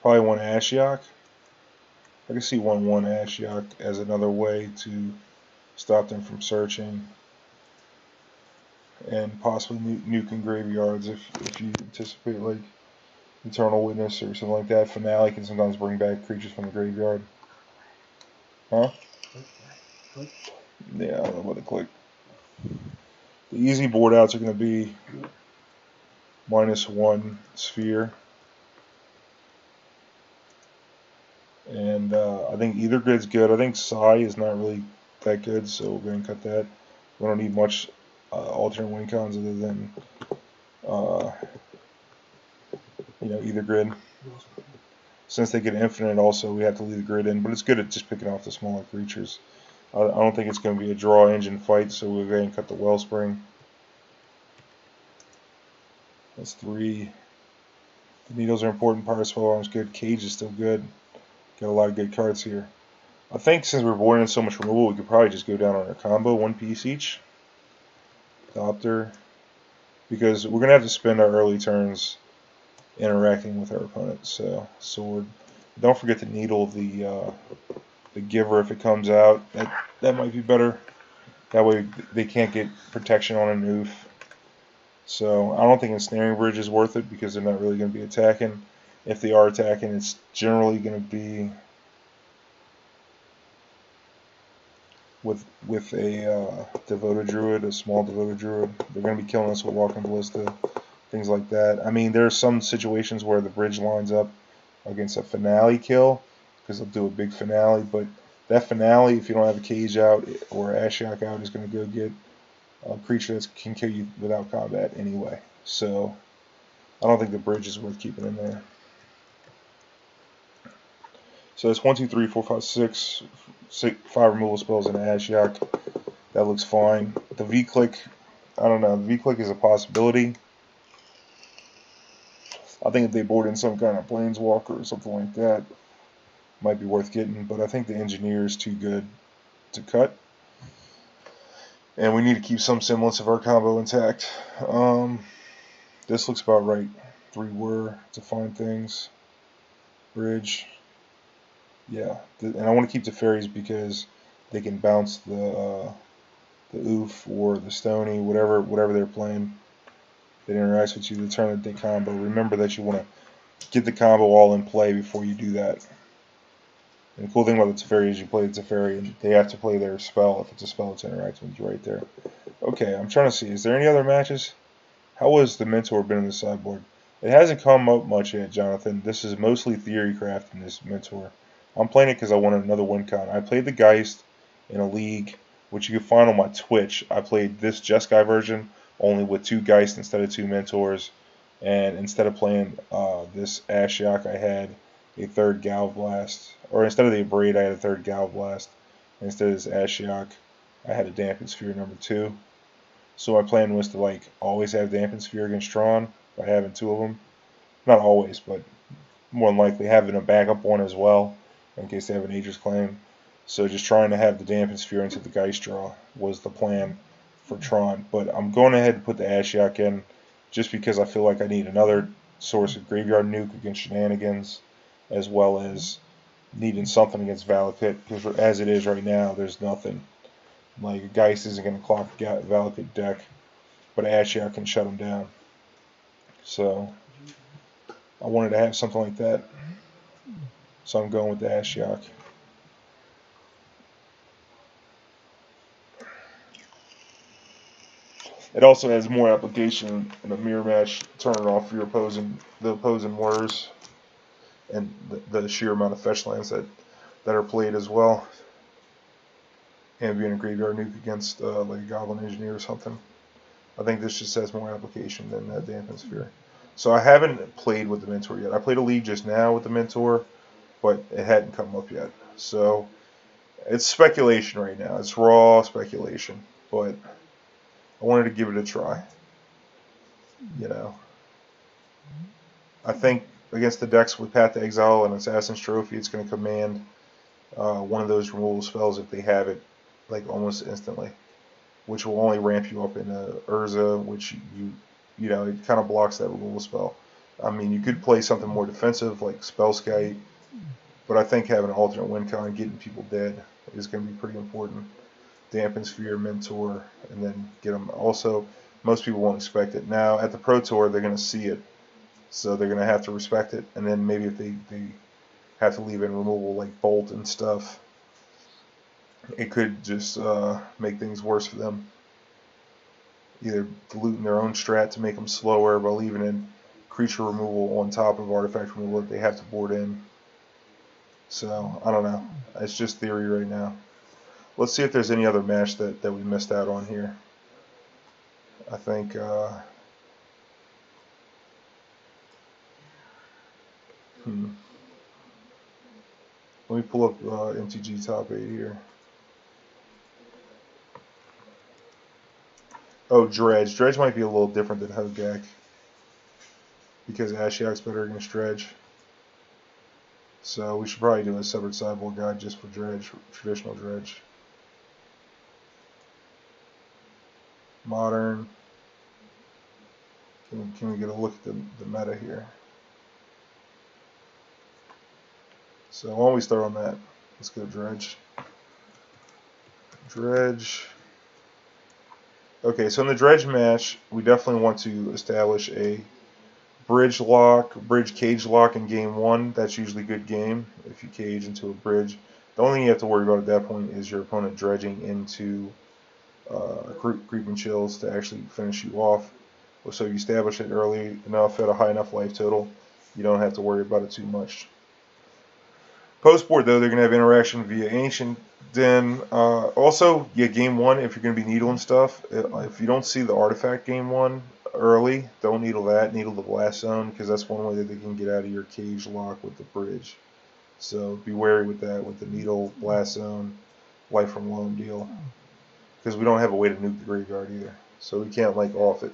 probably one Ashiok. I can see 1/1 Ashiok as another way to stop them from searching, and possibly nuking graveyards if you anticipate like Eternal Witness or something like that. Finale can sometimes bring back creatures from the graveyard. Huh? Yeah, I don't know about the Clique. The easy board outs are going to be -1 Sphere. And I think either grid's good. I think Psy is not really that good, so we're going to cut that. We don't need much alternate win cons other than either grid. Since they get infinite also, we have to leave the grid in, but it's good at just picking off the smaller creatures. I don't think it's going to be a draw engine fight, so we'll go ahead and cut the Wellspring. That's 3. The Needles are important. Pyrite Spellbomb is good. Cage is still good. Got a lot of good cards here. I think since we're boarding in so much removal, we could probably just go down on our combo, 1 piece each. Adopter. Because we're going to have to spend our early turns interacting with our opponent. So, Sword. Don't forget to Needle the Giver if it comes out. That might be better. That way they can't get protection on an oof. So, I don't think Ensnaring Bridge is worth it because they're not really going to be attacking. If they are attacking, it's generally going to be with a Devoted Druid, a small Devoted Druid. They're going to be killing us with Walking Ballista, things like that. I mean, there are some situations where the bridge lines up against a finale kill because they'll do a big finale, but that finale, if you don't have a Cage out or Ashiok out, is going to go get a creature that can kill you without combat anyway. So I don't think the bridge is worth keeping in there. So it's 1, 2, 3, 4, 5, 6, 5 removal spells in Ashiok. That looks fine. The vclique, I don't know. The vclique is a possibility. I think if they board in some kind of Planeswalker or something like that, might be worth getting. But I think the Engineer is too good to cut. And we need to keep some semblance of our combo intact. This looks about right. 3 Whir to find things. Bridge. Yeah, and I want to keep the fairies because they can bounce the oof or the stony, whatever they're playing. That interacts with you. The turn that they combo. Remember that you want to get the combo all in play before you do that. And the cool thing about the Teferi is you play the Teferi and they have to play their spell if it's a spell that's interacting with you right there. Okay, I'm trying to see. Is there any other matches? How has the Mentor been in the sideboard? It hasn't come up much yet, Jonathan. This is mostly Theorycraft in this Mentor. I'm playing it because I want another win con. I played the Geist in a league, which you can find on my Twitch. I played this Jeskai version only with 2 Geist instead of 2 Mentors. And instead of playing this Ashiok, I had a 3rd Galblast. Or instead of the Abrade, I had a 3rd Galblast. And instead of this Ashiok, I had a Damping Shpere #2. So my plan was to like always have Damping Shpere against Tron by having 2 of them. Not always, but more than likely having a backup one as well in case they have an Aegis Claim. So just trying to have the Damping Shpere into the Geist draw was the plan for Tron. But I'm going ahead and put the Ashiok in just because I feel like I need another source of graveyard nuke against shenanigans, as well as needing something against Valakut, because as it is right now, there's nothing. Like, Geist isn't going to clock Valakut deck, but Ashiok can shut him down. So, I wanted to have something like that. So I'm going with the Ashiok. It also has more application in a mirror match, turning off your the opposing whirs, and the sheer amount of fetch lands that are played as well. And being a graveyard nuke against like a Goblin Engineer or something. I think this just has more application than Damping Shpere. So I haven't played with the Mentor yet. I played a league just now with the Mentor, but it hadn't come up yet. So it's speculation right now. It's raw speculation, but I wanted to give it a try. You know, I think against the decks with Path to Exile and Assassin's Trophy, it's going to command one of those removal spells if they have it, like almost instantly, which will only ramp you up in Urza, which you know, it kind of blocks that removal spell. I mean, you could play something more defensive like Spellskite, but I think having an alternate win con and getting people dead is going to be pretty important. Damping Shpere, Mentor, and then get them. Also, most people won't expect it. Now, at the Pro Tour, they're going to see it, so they're going to have to respect it. And then maybe if they have to leave in removal like Bolt and stuff, it could just make things worse for them. Either diluting their own strat to make them slower by leaving in creature removal on top of artifact removal that they have to board in. So, I don't know. It's just theory right now. Let's see if there's any other match that we missed out on here. I think let me pull up MTG top 8 here. Oh, Dredge. Dredge might be a little different than Hogaak, because Ashiok's better against Dredge. So we should probably do a separate sideboard guide just for Dredge, traditional Dredge. Modern. Can we get a look at the meta here? So why don't we start on that? Let's go Dredge. Dredge. Okay, so in the Dredge match, we definitely want to establish a bridge cage lock in game 1. That's usually a good game if you cage into a bridge. The only thing you have to worry about at that point is your opponent dredging into creeping chills to actually finish you off. So you establish it early enough at a high enough life total, you don't have to worry about it too much. Post board though, they're going to have interaction via Ancient Den. Also, yeah, game 1, if you're going to be needling stuff, if you don't see the artifact game 1 early, don't needle that, needle the blast zone, because that's one way that they can get out of your cage lock with the bridge. So be wary with that, with the needle, blast zone, life from loam deal. Because we don't have a way to nuke the graveyard either. So we can't like off it.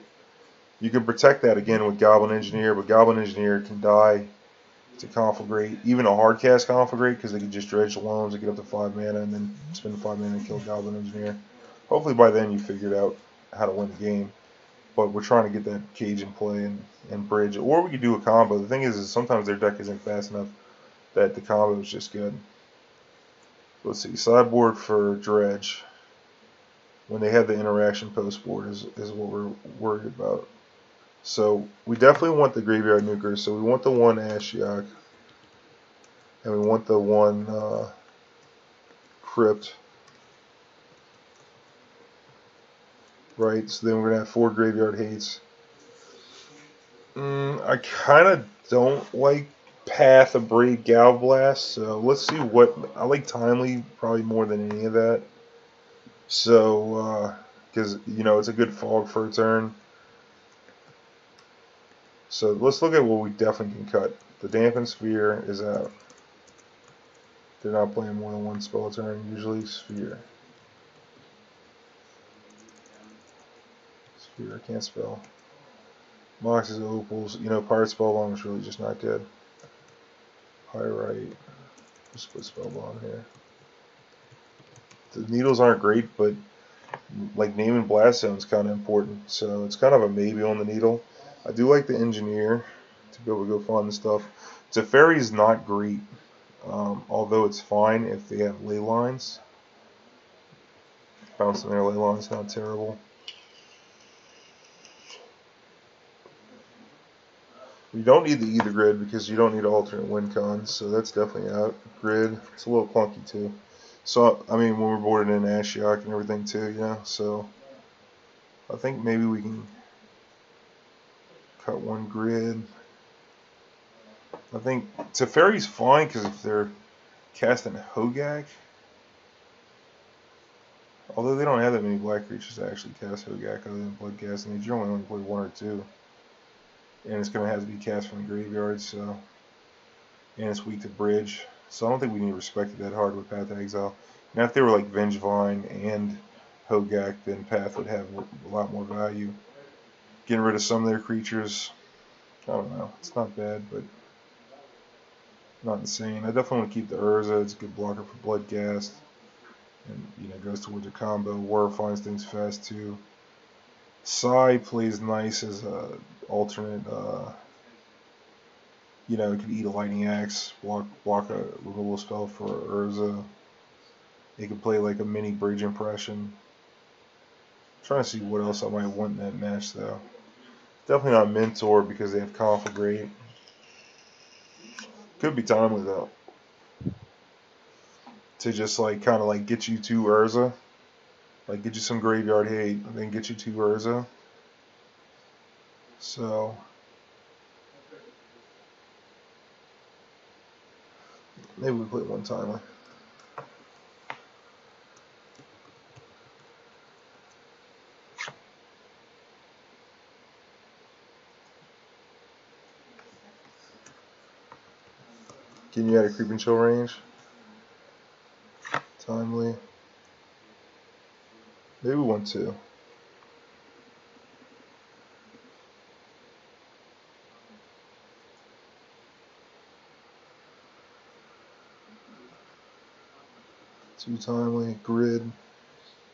You can protect that again with Goblin Engineer, but Goblin Engineer can die to Conflagrate. Even a hard cast Conflagrate, because they can just dredge the loams and get up to 5 mana and then spend 5 mana and kill Goblin Engineer. Hopefully by then you figured out how to win the game. But we're trying to get that cage in play and bridge. Or we could do a combo. The thing is sometimes their deck isn't fast enough that the combo is just good. Let's see, sideboard for Dredge. When they have the interaction post board is what we're worried about. So we definitely want the graveyard nuker. So we want the one Ashiok, and we want the one Crypt. Right. So then we're gonna have 4 graveyard hates. I kind of don't like Path, Abrade, Galblast. So let's see what I like. Timely probably more than any of that. So, because, you know, it's a good fog for a turn. So let's look at what we definitely can cut. The Damping Shpere is out. They're not playing more than 1 spell a turn, usually Sphere. Sphere, I can't spell. Mox's Opals, you know, Pyrite Spellbomb is really just not good. Pyrite, just put Spellbomb here. The needles aren't great, but like naming blast zone is kind of important, so it's kind of a maybe on the needle. I do like the engineer to be able to go find the stuff. Teferi is not great although it's fine if they have ley lines. Bouncing their ley lines not terrible. You don't need the Ether Grid because you don't need alternate win con, so that's definitely out. Grid, it's a little clunky too. So, I mean, when we're boarding in Ashiok and everything too, you know, so I think maybe we can cut one grid. I think Teferi's fine because if they're casting Hogaak, although they don't have that many black creatures to actually cast Hogaak other than Bloodcasting, you only play one or two. And it's going to have to be cast from the graveyard, so. And it's weak to Bridge. So I don't think we need to respect it that hard with Path to Exile. Now, if they were like Vengevine and Hogaak, then Path would have a lot more value. Getting rid of some of their creatures, I don't know. It's not bad, but not insane. I definitely want to keep the Urza. It's a good blocker for Bloodcast. And, you know, goes towards a combo. War finds things fast, too. Sai plays nice as a alternate, you know, it could eat a lightning axe, block a removal spell for Urza. It could play like a mini bridge impression. I'm trying to see what else I might want in that match though. Definitely not Mentor because they have Conflagrate. Could be timely though. To just like kind of like get you to Urza. Like get you some graveyard hate and then get you to Urza. So maybe we play one timely. Can you add a creep and chill range? Timely. Maybe 1-2. Two timely, grid. And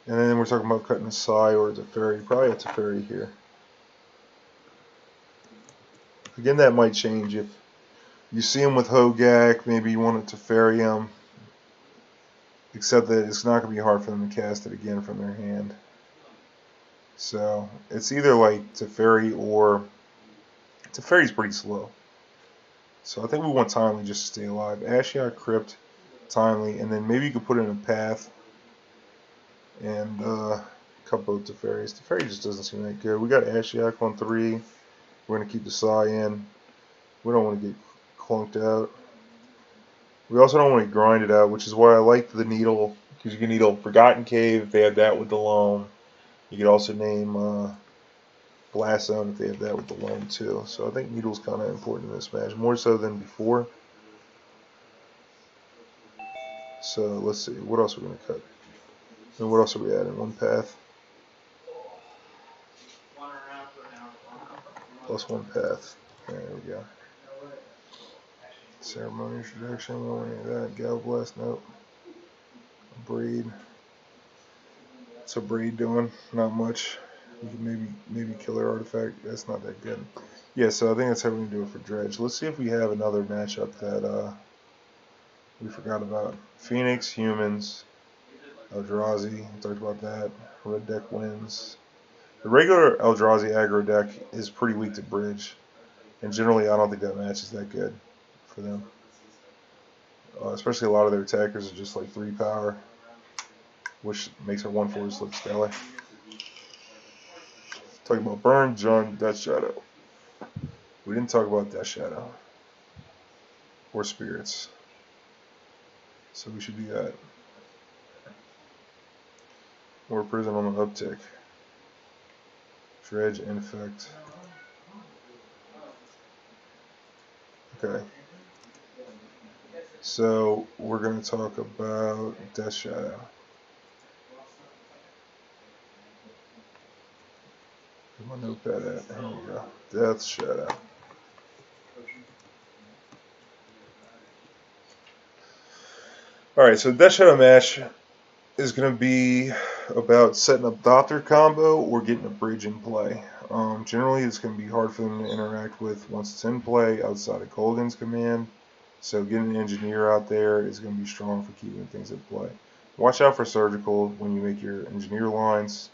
then we're talking about cutting a Sai or a Teferi. Probably a Teferi here. Again, that might change if you see him with Hogaak, maybe you want to Teferi him. Except that it's not going to be hard for them to cast it again from their hand. So, it's either like Teferi or... Teferi's pretty slow. So I think we want timely just to stay alive. Ashiok, Crypt, timely, and then maybe you could put in a Path and cut both Teferis. Teferi just doesn't seem that good. We got Ashiok on 3. We're going to keep the Sai in. We don't want to get clunked out. We also don't want to grind it out, which is why I like the Needle, because you can Needle Forgotten Cave if they have that with the Loam. You could also name Blast Zone if they have that with the Loam too. So I think Needle's kind of important in this match, more so than before. So let's see, what else are we going to cut? And what else are we adding? One Path. Plus one Path. There we go. Ceremonious Rejection, we don't want any of that. Gal Blast, nope. Abrade. What's Abrade doing? Not much. We can maybe Killer Artifact. That's not that good. Yeah, so I think that's how we're going to do it for Dredge. Let's see if we have another matchup that we forgot about. Phoenix, Humans, Eldrazi. We talked about that. Red deck wins. The regular Eldrazi aggro deck is pretty weak to Bridge. And generally, I don't think that match is that good for them. Especially a lot of their attackers are just like 3 power, which makes our 1/4s look stellar. Talking about Burn, John, Death Shadow. We didn't talk about Death Shadow or Spirits, so we should do that. More Prison on the uptick. Dredge, Infect. Okay. So we're going to talk about Death Shadow. Where's my notepad at? Here we go. Death Shadow. Alright, so Death Shadow match is going to be about setting up Doctor combo or getting a bridge in play. Generally, it's going to be hard for them to interact with once it's in play outside of Colgan's command. So getting an engineer out there is going to be strong for keeping things at play. Watch out for surgical when you make your engineer lines,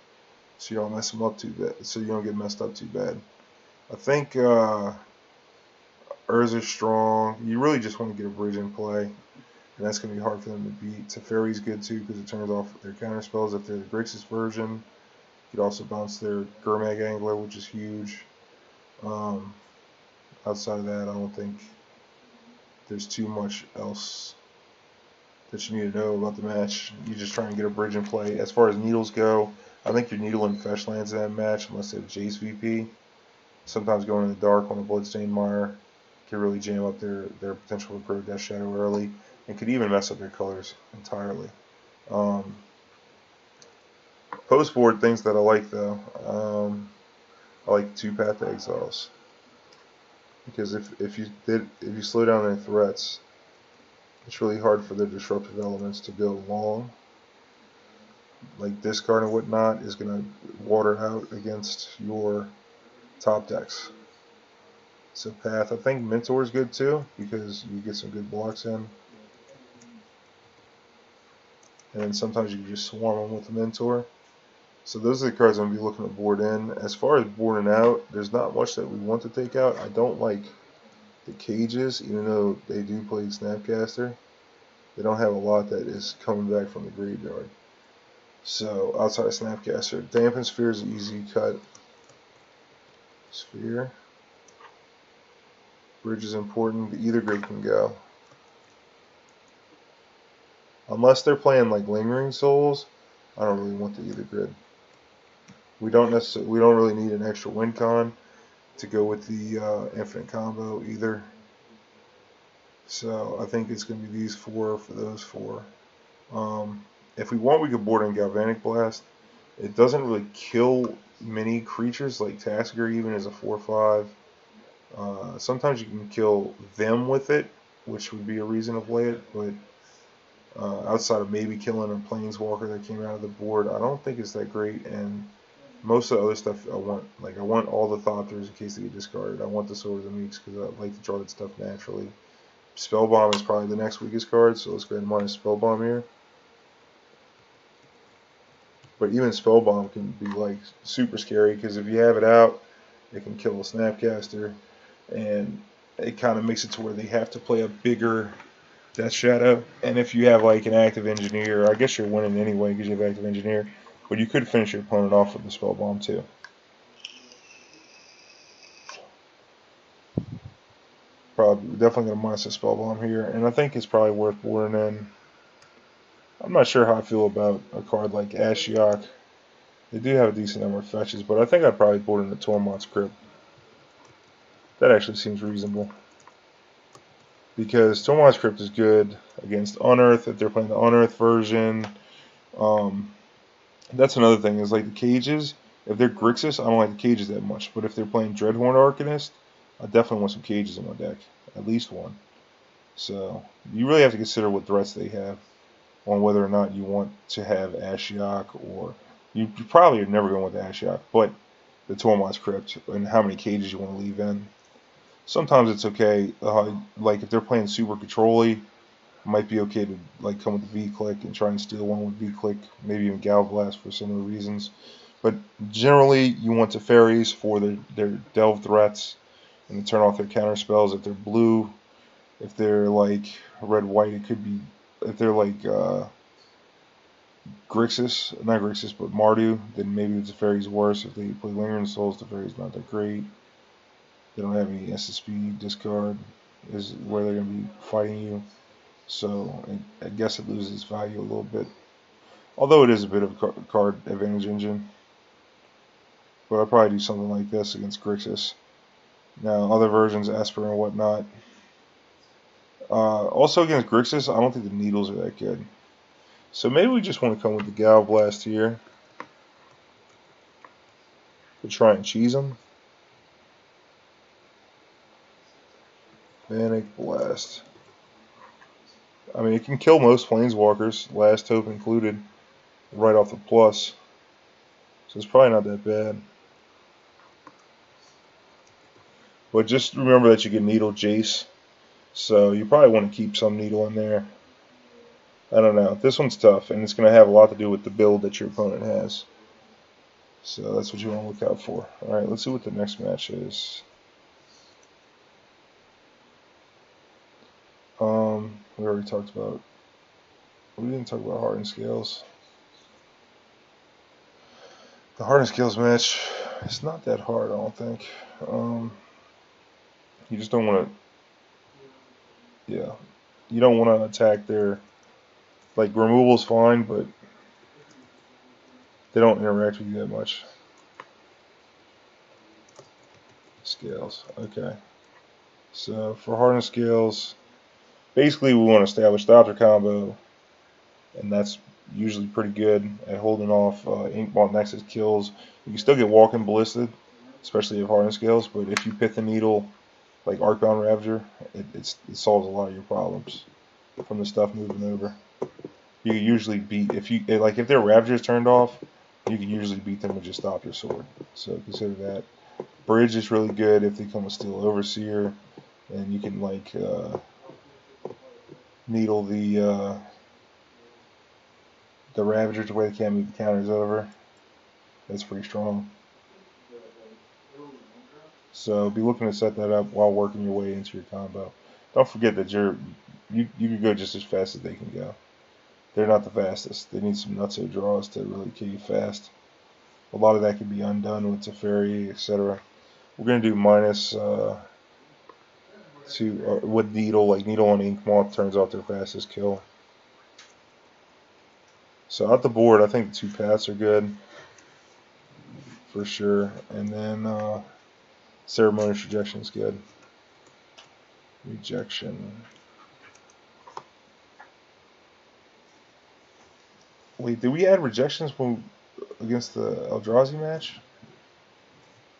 so you don't mess them up too bad. So you don't get messed up too bad. I think Urza's strong. You really just want to get a bridge in play, and that's going to be hard for them to beat. Teferi's good too because it turns off their counter spells if they're the Grixis version. You could also bounce their Gurmag Angler, which is huge. Outside of that, I don't think there's too much else that you need to know about the match. You just try and get a bridge in play. As far as needles go, I think your needle and fetch lands in that match unless they have Jace VP. Sometimes going in the dark on a Bloodstained Mire can really jam up their potential to grow Death Shadow early and could even mess up their colors entirely. Post board things that I like though. I like 2-path Exiles. Because if you slow down their threats, it's really hard for their disruptive elements to go long. Like discard and whatnot is going to water out against your top decks. So path, I think Mentor is good too because you get some good blocks in. And then sometimes you can just swarm them with the Mentor. So those are the cards I'm going to be looking to board in. As far as boarding out, there's not much that we want to take out. I don't like the cages, even though they do play Snapcaster. They don't have a lot that is coming back from the graveyard. So outside of Snapcaster, Damping Shpere is an easy cut. Sphere. Bridge is important. Either grid can go. Unless they're playing like Lingering Souls, I don't really want the either grid. We don't really need an extra win con to go with the infinite combo either. So I think it's going to be these four for those four. If we want, we could board in Galvanic Blast. It doesn't really kill many creatures like Tasker even as a 4/5. Sometimes you can kill them with it, which would be a reason to play it, but outside of maybe killing a Planeswalker that came out of the board, I don't think it's that great. And most of the other stuff I want all the Thopters in case they get discarded. I want the Sword of the Meeks because I like to draw that stuff naturally. Spellbomb is probably the next weakest card, so let's go ahead and minus Spellbomb here. But even Spellbomb can be like super scary because if you have it out, it can kill a Snapcaster, and it kind of makes it to where they have to play a bigger Death Shadow. And if you have like an active engineer, I guess you're winning anyway because you have active engineer. But you could finish your opponent off with the Spellbomb too. Definitely going to minus the Spellbomb here, and I think it's probably worth boarding in. I'm not sure how I feel about a card like Ashiok. They do have a decent number of fetches, but I think I'd probably board in the Tormod's Crypt. That actually seems reasonable. Because Tormod's Crypt is good against Unearth if they're playing the Unearth version. That's another thing, is like the cages. If they're Grixis, I don't like the cages that much. But if they're playing Dreadhorn Arcanist, I definitely want some cages in my deck. At least one. So you really have to consider what threats they have on whether or not you want to have Ashiok, or you probably are never going with Ashiok, but the Tormod's Crypt and how many cages you want to leave in. Sometimes it's okay, like if they're playing super control-y, it might be okay to like come with the vclique and try and steal one with vclique, maybe even Galblast for similar reasons. But generally, you want Teferis for their delve threats and to turn off their counter spells. If they're blue, if they're like red-white, it could be, if they're like Grixis, not Grixis, but Mardu, then maybe the Teferi's worse. If they play Lingering Souls, the Teferi's not that great. They don't have any SSP discard, is where they're going to be fighting you. So I guess it loses value a little bit. Although it is a bit of a card advantage engine. But I'll probably do something like this against Grixis. Now, other versions, Esper and whatnot. Also against Grixis, I don't think the needles are that good. So maybe we just want to come with the Galblast here to try and cheese them. Galvanic Blast. I mean, it can kill most Planeswalkers, Last Hope included, right off the plus. So it's probably not that bad. But just remember that you can Needle Jace So you probably want to keep some Needle in there. I don't know. This one's tough, and it's going to have a lot to do with the build that your opponent has. So that's what you want to look out for. Alright, let's see what the next match is. We already talked about... We didn't talk about Heart and Scales. The Heart and Scales match, it's not that hard, I don't think. You just don't want to... Yeah. You don't want to attack their... Like, removal's fine, but they don't interact with you that much. Scales, okay. So, for Heart and Scales, basically we want to establish the Doctor combo, and that's usually pretty good at holding off Inkmoth Nexus kills. You can still get Walking Ballisted, especially if Heart and Scales, but if you Pithing Needle, like Arcbound Ravager, it solves a lot of your problems from the stuff moving over. You can usually beat, if their Ravager's turned off, you can usually beat them with just Stop Your Sword. So consider that. Bridge is really good if they come with Steel Overseer, and you can needle the Ravager to where they can't move the counters over. That's pretty strong. So be looking to set that up while working your way into your combo. Don't forget that you can go just as fast as they can go. They're not the fastest. They need some nutso draws to really kill you fast. A lot of that can be undone with Teferi, etc. We're going to do minus with Needle, like Needle and Inkmoth turns off their fastest kill. So out the board, I think the 2 paths are good for sure. And then Ceremonious Rejection is good. Rejection. Wait, did we add rejections against the Eldrazi match?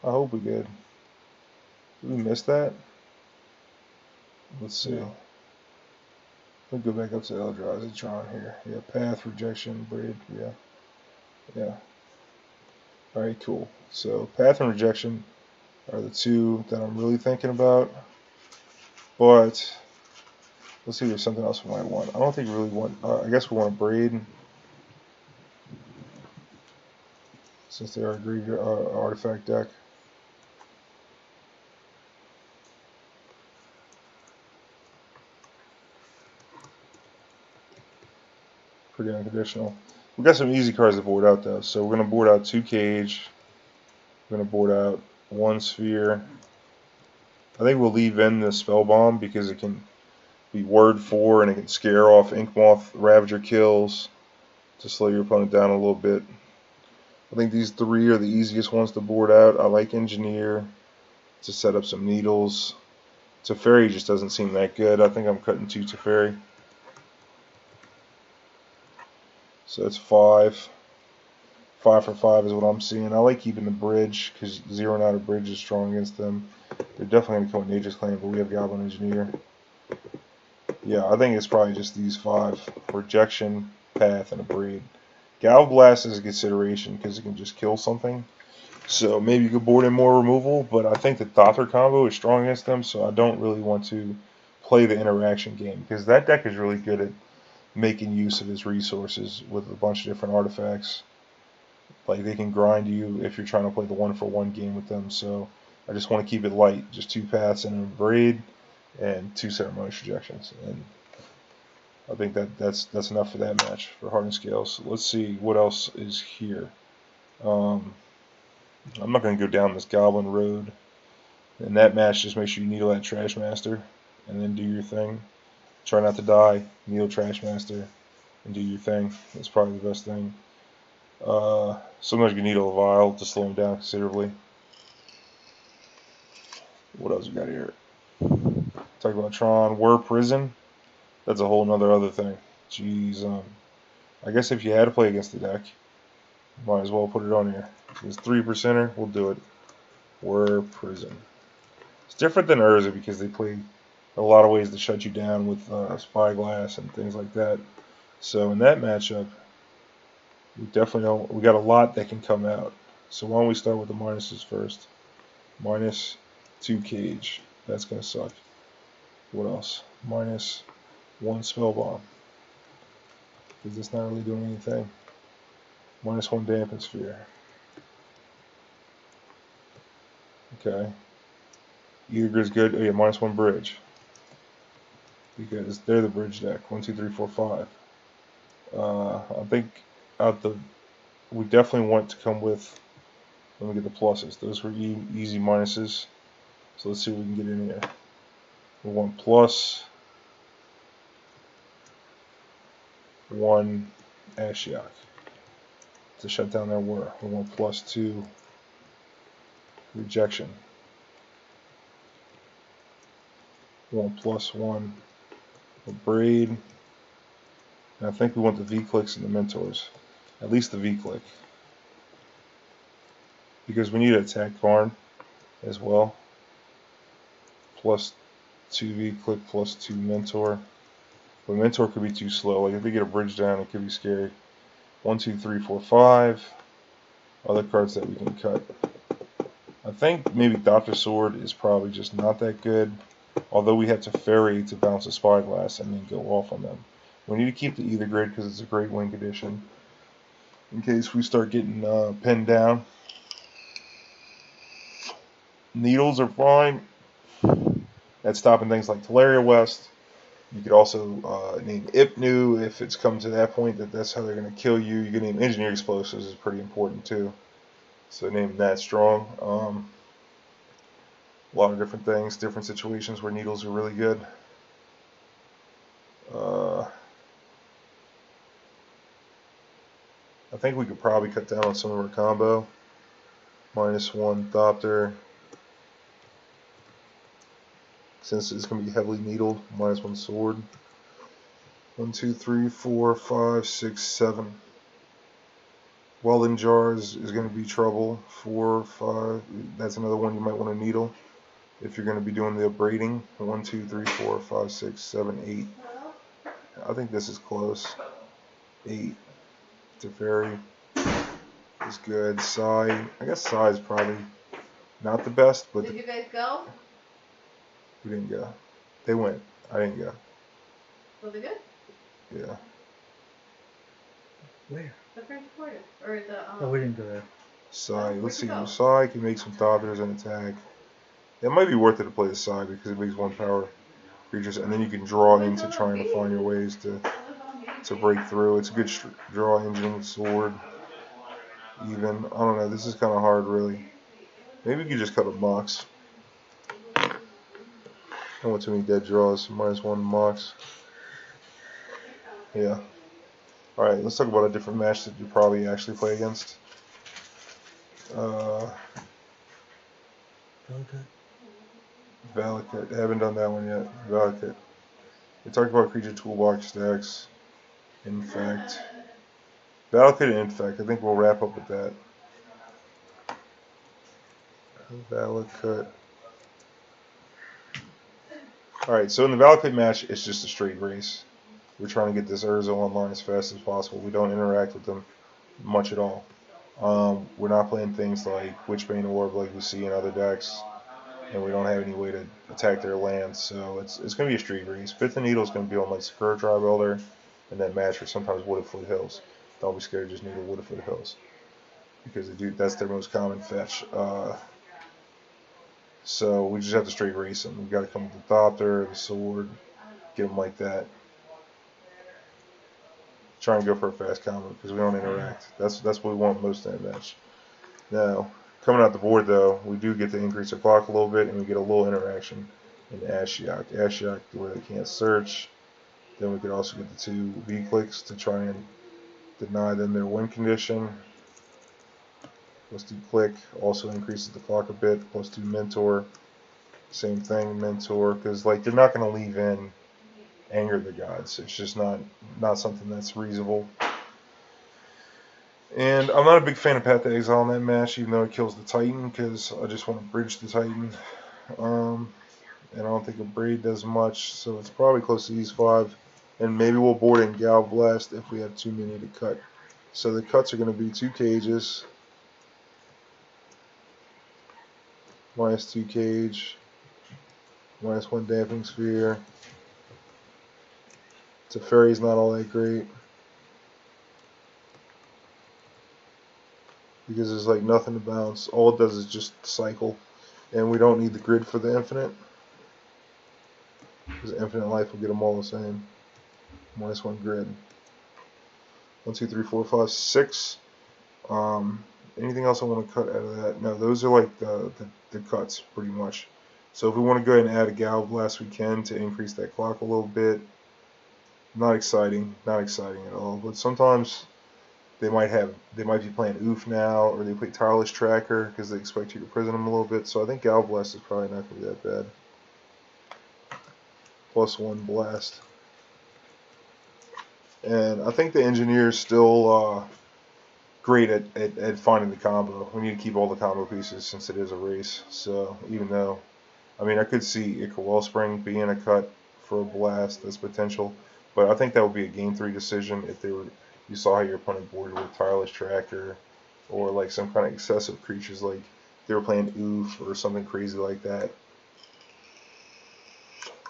I hope we did. Did we miss that? Let's see. Let's go back up to Eldrazi Tron here. Yeah, Path, Rejection, Braid, yeah. Alright, cool. So, Path and Rejection are the 2 that I'm really thinking about. But, let's see if there's something else we might want. I don't think we really want, I guess we want a Braid. Since they are a graveyard artifact deck. Pretty unconditional. We got some easy cards to board out though. So we're going to board out 2 Cage. We're going to board out 1 Sphere. I think we'll leave in the Spellbomb because it can be word 4 and it can scare off Inkmoth Ravager kills to slow your opponent down a little bit. I think these 3 are the easiest ones to board out. I like Engineer to set up some needles. Teferi just doesn't seem that good. I think I'm cutting 2 Teferi. So that's 5. 5 for 5 is what I'm seeing. I like keeping the Bridge because zeroing out a Bridge is strong against them. They're definitely going to come with Nature's Claim, but we have Goblin Engineer. Yeah, I think it's probably just these 5. Rejection, Path, and a Braid. Gal Blast is a consideration because it can just kill something. So maybe you could board in more removal, but I think the Thother combo is strong against them, so I don't really want to play the interaction game because that deck is really good at making use of its resources with a bunch of different artifacts. Like they can grind you if you're trying to play the 1-for-1 game with them, so I just want to keep it light. Just 2 paths and a Braid and 2 Ceremonious Rejections. And I think that's enough for that match for Heart and Scales. Let's see what else is here. I'm not going to go down this Goblin road. In that match, just make sure you needle that Trash Master and then do your thing. Try not to die. Needle Trash Master and do your thing. That's probably the best thing. Sometimes you can needle a Vial to slow him down considerably. What else we got here? Talk about Tron. WhUrza Prison. That's a whole other thing. Jeez, I guess if you had to play against the deck, might as well put it on here. It's 3%er, we'll do it. WhUrza Prison. It's different than Urza because they play a lot of ways to shut you down with Spyglass and things like that. So in that matchup, we got a lot that can come out. So why don't we start with the minuses first? -2 Cage. That's gonna suck. What else? -1 Spellbomb. Because it's not really doing anything. -1 Damping Shpere. Okay. Either is good. Oh yeah, -1 Bridge. Because they're the bridge deck. 1, 2, 3, 4, 5. I think we definitely want to come with. Let me get the pluses. Those were easy minuses. So let's see what we can get in here. We want +1 Ashiok to shut down their Whir. We want +2 Rejection. We want +1 Abrade. And I think we want the vcliques and the mentors. At least the vclique. Because we need to attack Karn as well. +2 vclique, +2 mentor. But mentor could be too slow. Like if they get a bridge down, it could be scary. 1, 2, 3, 4, 5. Other cards that we can cut. I think maybe Dr. Sword is probably just not that good. Although we have Teferi to bounce a Spyglass and then go off on them. We need to keep the Ether Grid because it's a great win condition. In case we start getting pinned down. Needles are fine. That's stopping things like Teleria West. You could also name Ipnu if it's come to that point that's how they're going to kill you. You can name Engineered Explosives is pretty important too. So name that strong. A lot of different things, different situations where needles are really good. I think we could probably cut down on some of our combo. -1 Thopter. Since it's going to be heavily needled, -1 Sword. 1, 2, 3, 4, 5, 6, 7. Welding Jars is going to be trouble. 4, 5. That's another one you might want to needle if you're going to be doing the abrading. 1, 2, 3, 4, 5, 6, 7, 8. I think this is close. 8. Teferi is good. Sai. I guess Sai is probably not the best, but. Did you guys go? We didn't go. They went. I didn't go. Was it good? Yeah. Where? The French Quarter. Or the, Oh, we didn't go there. Sai. Let's where'd you see. go? Sai can make some Thoppers and attack. It might be worth it to play the Sai because it makes 1 power creatures, and then you can draw into trying to find your ways to break through. It's a good draw engine with Sword. Even. I don't know. This is kind of hard, really. Maybe we could just cut a Mox. I don't want too many dead draws. -1 Mox. Yeah. Alright, let's talk about a different match that you probably actually play against. Valakut. Haven't done that one yet. Valakut. We talked about creature toolbox decks. Infect. Valakut and Infect. I think we'll wrap up with that. Valakut. Alright, so in the Valakut match, it's just a straight race. We're trying to get this Urza online as fast as possible. We don't interact with them much at all. We're not playing things like Witchbane Orb like we see in other decks, and we don't have any way to attack their lands, so it's going to be a straight race. Pithing Needle is going to be on like Sakura Tribe Elder, and then match or sometimes Wooded Foothills. Don't be scared, just needle Wooded Foothills. Because that's their most common fetch. So we just have to straight race them. We've got to come with the Thopter, the Sword, get them like that. Try and go for a fast combo because we don't interact. That's what we want most in that match. Now, coming out the board though, we do get to increase our clock a little bit and we get a little interaction in Ashiok. Ashiok where they can't search. Then we could also get the 2 vcliques to try and deny them their win condition. +2 Clique also increases the clock a bit. +2 Mentor. Same thing, Mentor, because like they're not going to leave in Anger of the Gods. It's just not something that's reasonable. And I'm not a big fan of Path to Exile in that match, even though it kills the Titan, because I just want to bridge the Titan. And I don't think Abrade does much, so it's probably close to these 5. And maybe we'll board in Gal Blast if we have too many to cut. So the cuts are going to be 2 cages. -2 cage. -1 Damping Shpere. Teferi's not all that great. Because there's like nothing to bounce. All it does is just cycle. And we don't need the grid for the infinite. Because infinite life will get them all the same. -1 grid. 1, 2, 3, 4, 5, 6. Anything else I want to cut out of that? No, those are like the cuts pretty much. So if we want to go ahead and add a Gal Blast, we can to increase that clock a little bit. Not exciting at all. But sometimes they might be playing Oof now, or they play Tireless Tracker because they expect you to prison them a little bit. So I think Gal Blast is probably not going to be that bad. +1 blast. And I think the engineer is still great at finding the combo. We need to keep all the combo pieces since it is a race. So even though, I mean, I could see Wellspring being a cut for a blast. That's potential. But I think that would be a game 3 decision if they were. You saw how your opponent boarded with Tireless Tracker, or like some kind of excessive creatures, like they were playing Oof or something crazy like that.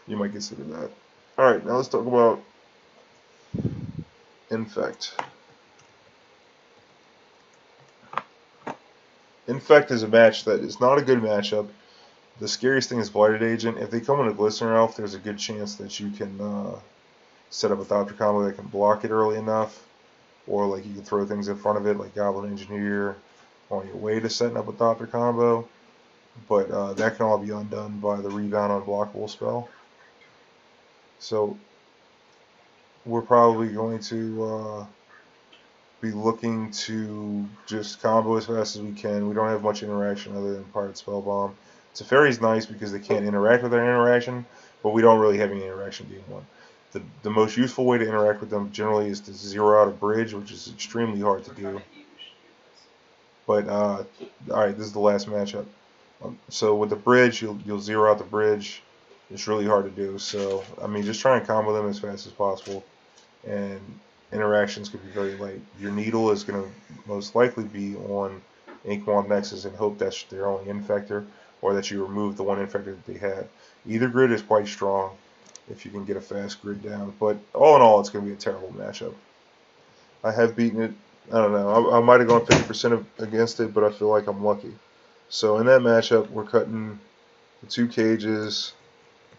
You might consider that. Alright, now let's talk about Infect. Infect is a match that is not a good matchup. The scariest thing is Blighted Agent. If they come in a Glistener Elf, there's a good chance that you can set up a Thopter combo that can block it early enough. Or like you can throw things in front of it like Goblin Engineer on your way to setting up a Thopter combo. But that can all be undone by the Rebound Unblockable spell. So we're probably going to be looking to just combo as fast as we can. We don't have much interaction other than Pyrite Spellbomb. Teferi's nice because they can't interact with their interaction, but we don't really have any interaction game 1. The most useful way to interact with them generally is to zero out a bridge, which is extremely hard to do. But alright, this is the last matchup. So with the bridge, you'll zero out the bridge. It's really hard to do. So I mean, just try and combo them as fast as possible. And interactions could be very light. Your needle is going to most likely be on Inkwand Nexus and hope that's their only infector, or that you remove the one infector that they had. Either grid is quite strong if you can get a fast grid down. But all in all, it's going to be a terrible matchup. I have beaten it. I don't know. I might have gone 50% against it, but I feel like I'm lucky. So in that matchup, we're cutting the 2 cages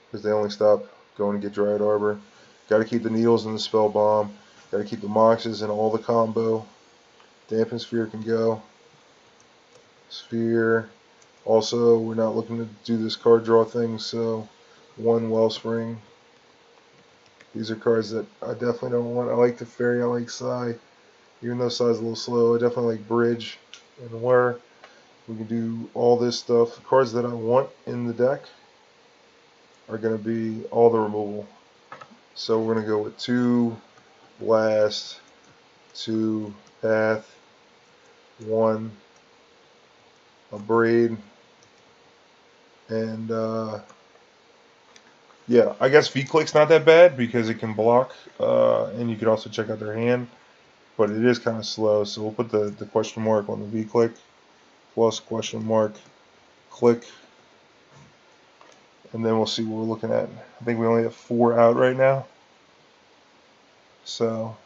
because they only stop going to get Dryad Arbor. Got to keep the needles in the spell bomb. Got to keep the Moxes in all the combo. Damping Shpere can go. Sphere. Also, we're not looking to do this card draw thing, so 1 Wellspring. These are cards that I definitely don't want. I like Teferi, I like Sai. Even though Sai's a little slow, I definitely like Bridge and Whir. We can do all this stuff. The cards that I want in the deck are going to be all the removal. So we're going to go with 2 Blast, 2 Path, 1 Abrade, and yeah, I guess vclique's not that bad because it can block, and you could also check out their hand, but it is kind of slow, so we'll put the question mark on the vclique, plus question mark, Clique, and then we'll see what we're looking at. I think we only have 4 out right now, so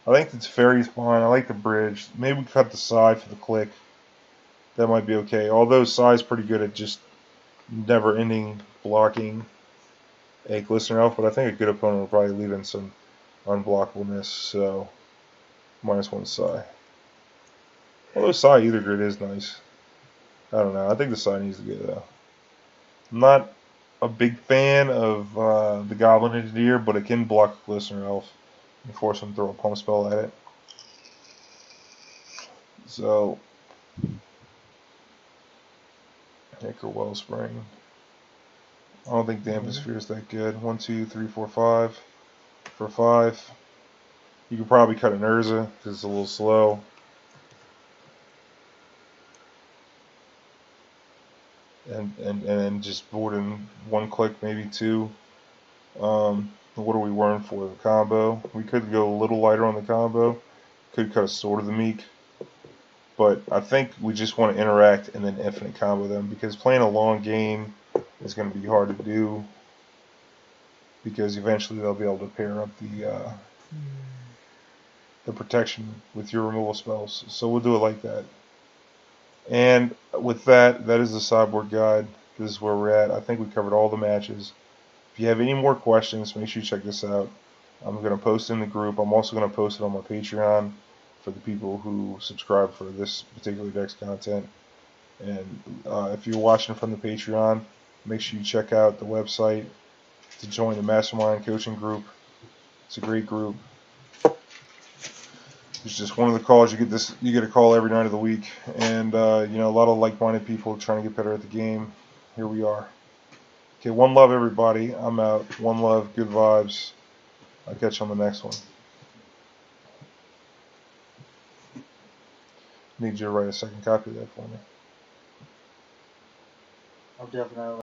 I think the Teferi's fine. I like the bridge. Maybe we cut the side for the Clique. That might be okay. Although Sai's pretty good at just never-ending blocking a Glistener Elf, but I think a good opponent will probably leave in some unblockableness, so -1 Sai. Although Sai either grid is nice. I don't know. I think the Sai needs to go, though. I'm not a big fan of the Goblin Engineer, but it can block a Glistener Elf and force him to throw a pump spell at it. So Wellspring. I don't think Damping Shpere is that good. 1, 2, 3, 4, 5. For 5. You could probably cut an WHUrza because it's a little slow. And just board in 1 click, maybe 2. What are we wearing for the combo? We could go a little lighter on the combo. Could cut a Sword of the Meek. But I think we just want to interact and then infinite combo them, because playing a long game is going to be hard to do because eventually they'll be able to pair up the protection with your removal spells. So we'll do it like that. And with that, that is the sideboard guide. This is where we're at. I think we covered all the matches. If you have any more questions, make sure you check this out. I'm going to post in the group. I'm also going to post it on my Patreon for the people who subscribe for this particular deck's content. And if you're watching from the Patreon, make sure you check out the website to join the Mastermind Coaching Group. It's a great group. It's just one of the calls. You get a call every night of the week, and you know, a lot of like-minded people trying to get better at the game. Here we are. Okay, one love, everybody. I'm out. One love, good vibes. I'll catch you on the next one. Need you to write a second copy of that for me. I'll definitely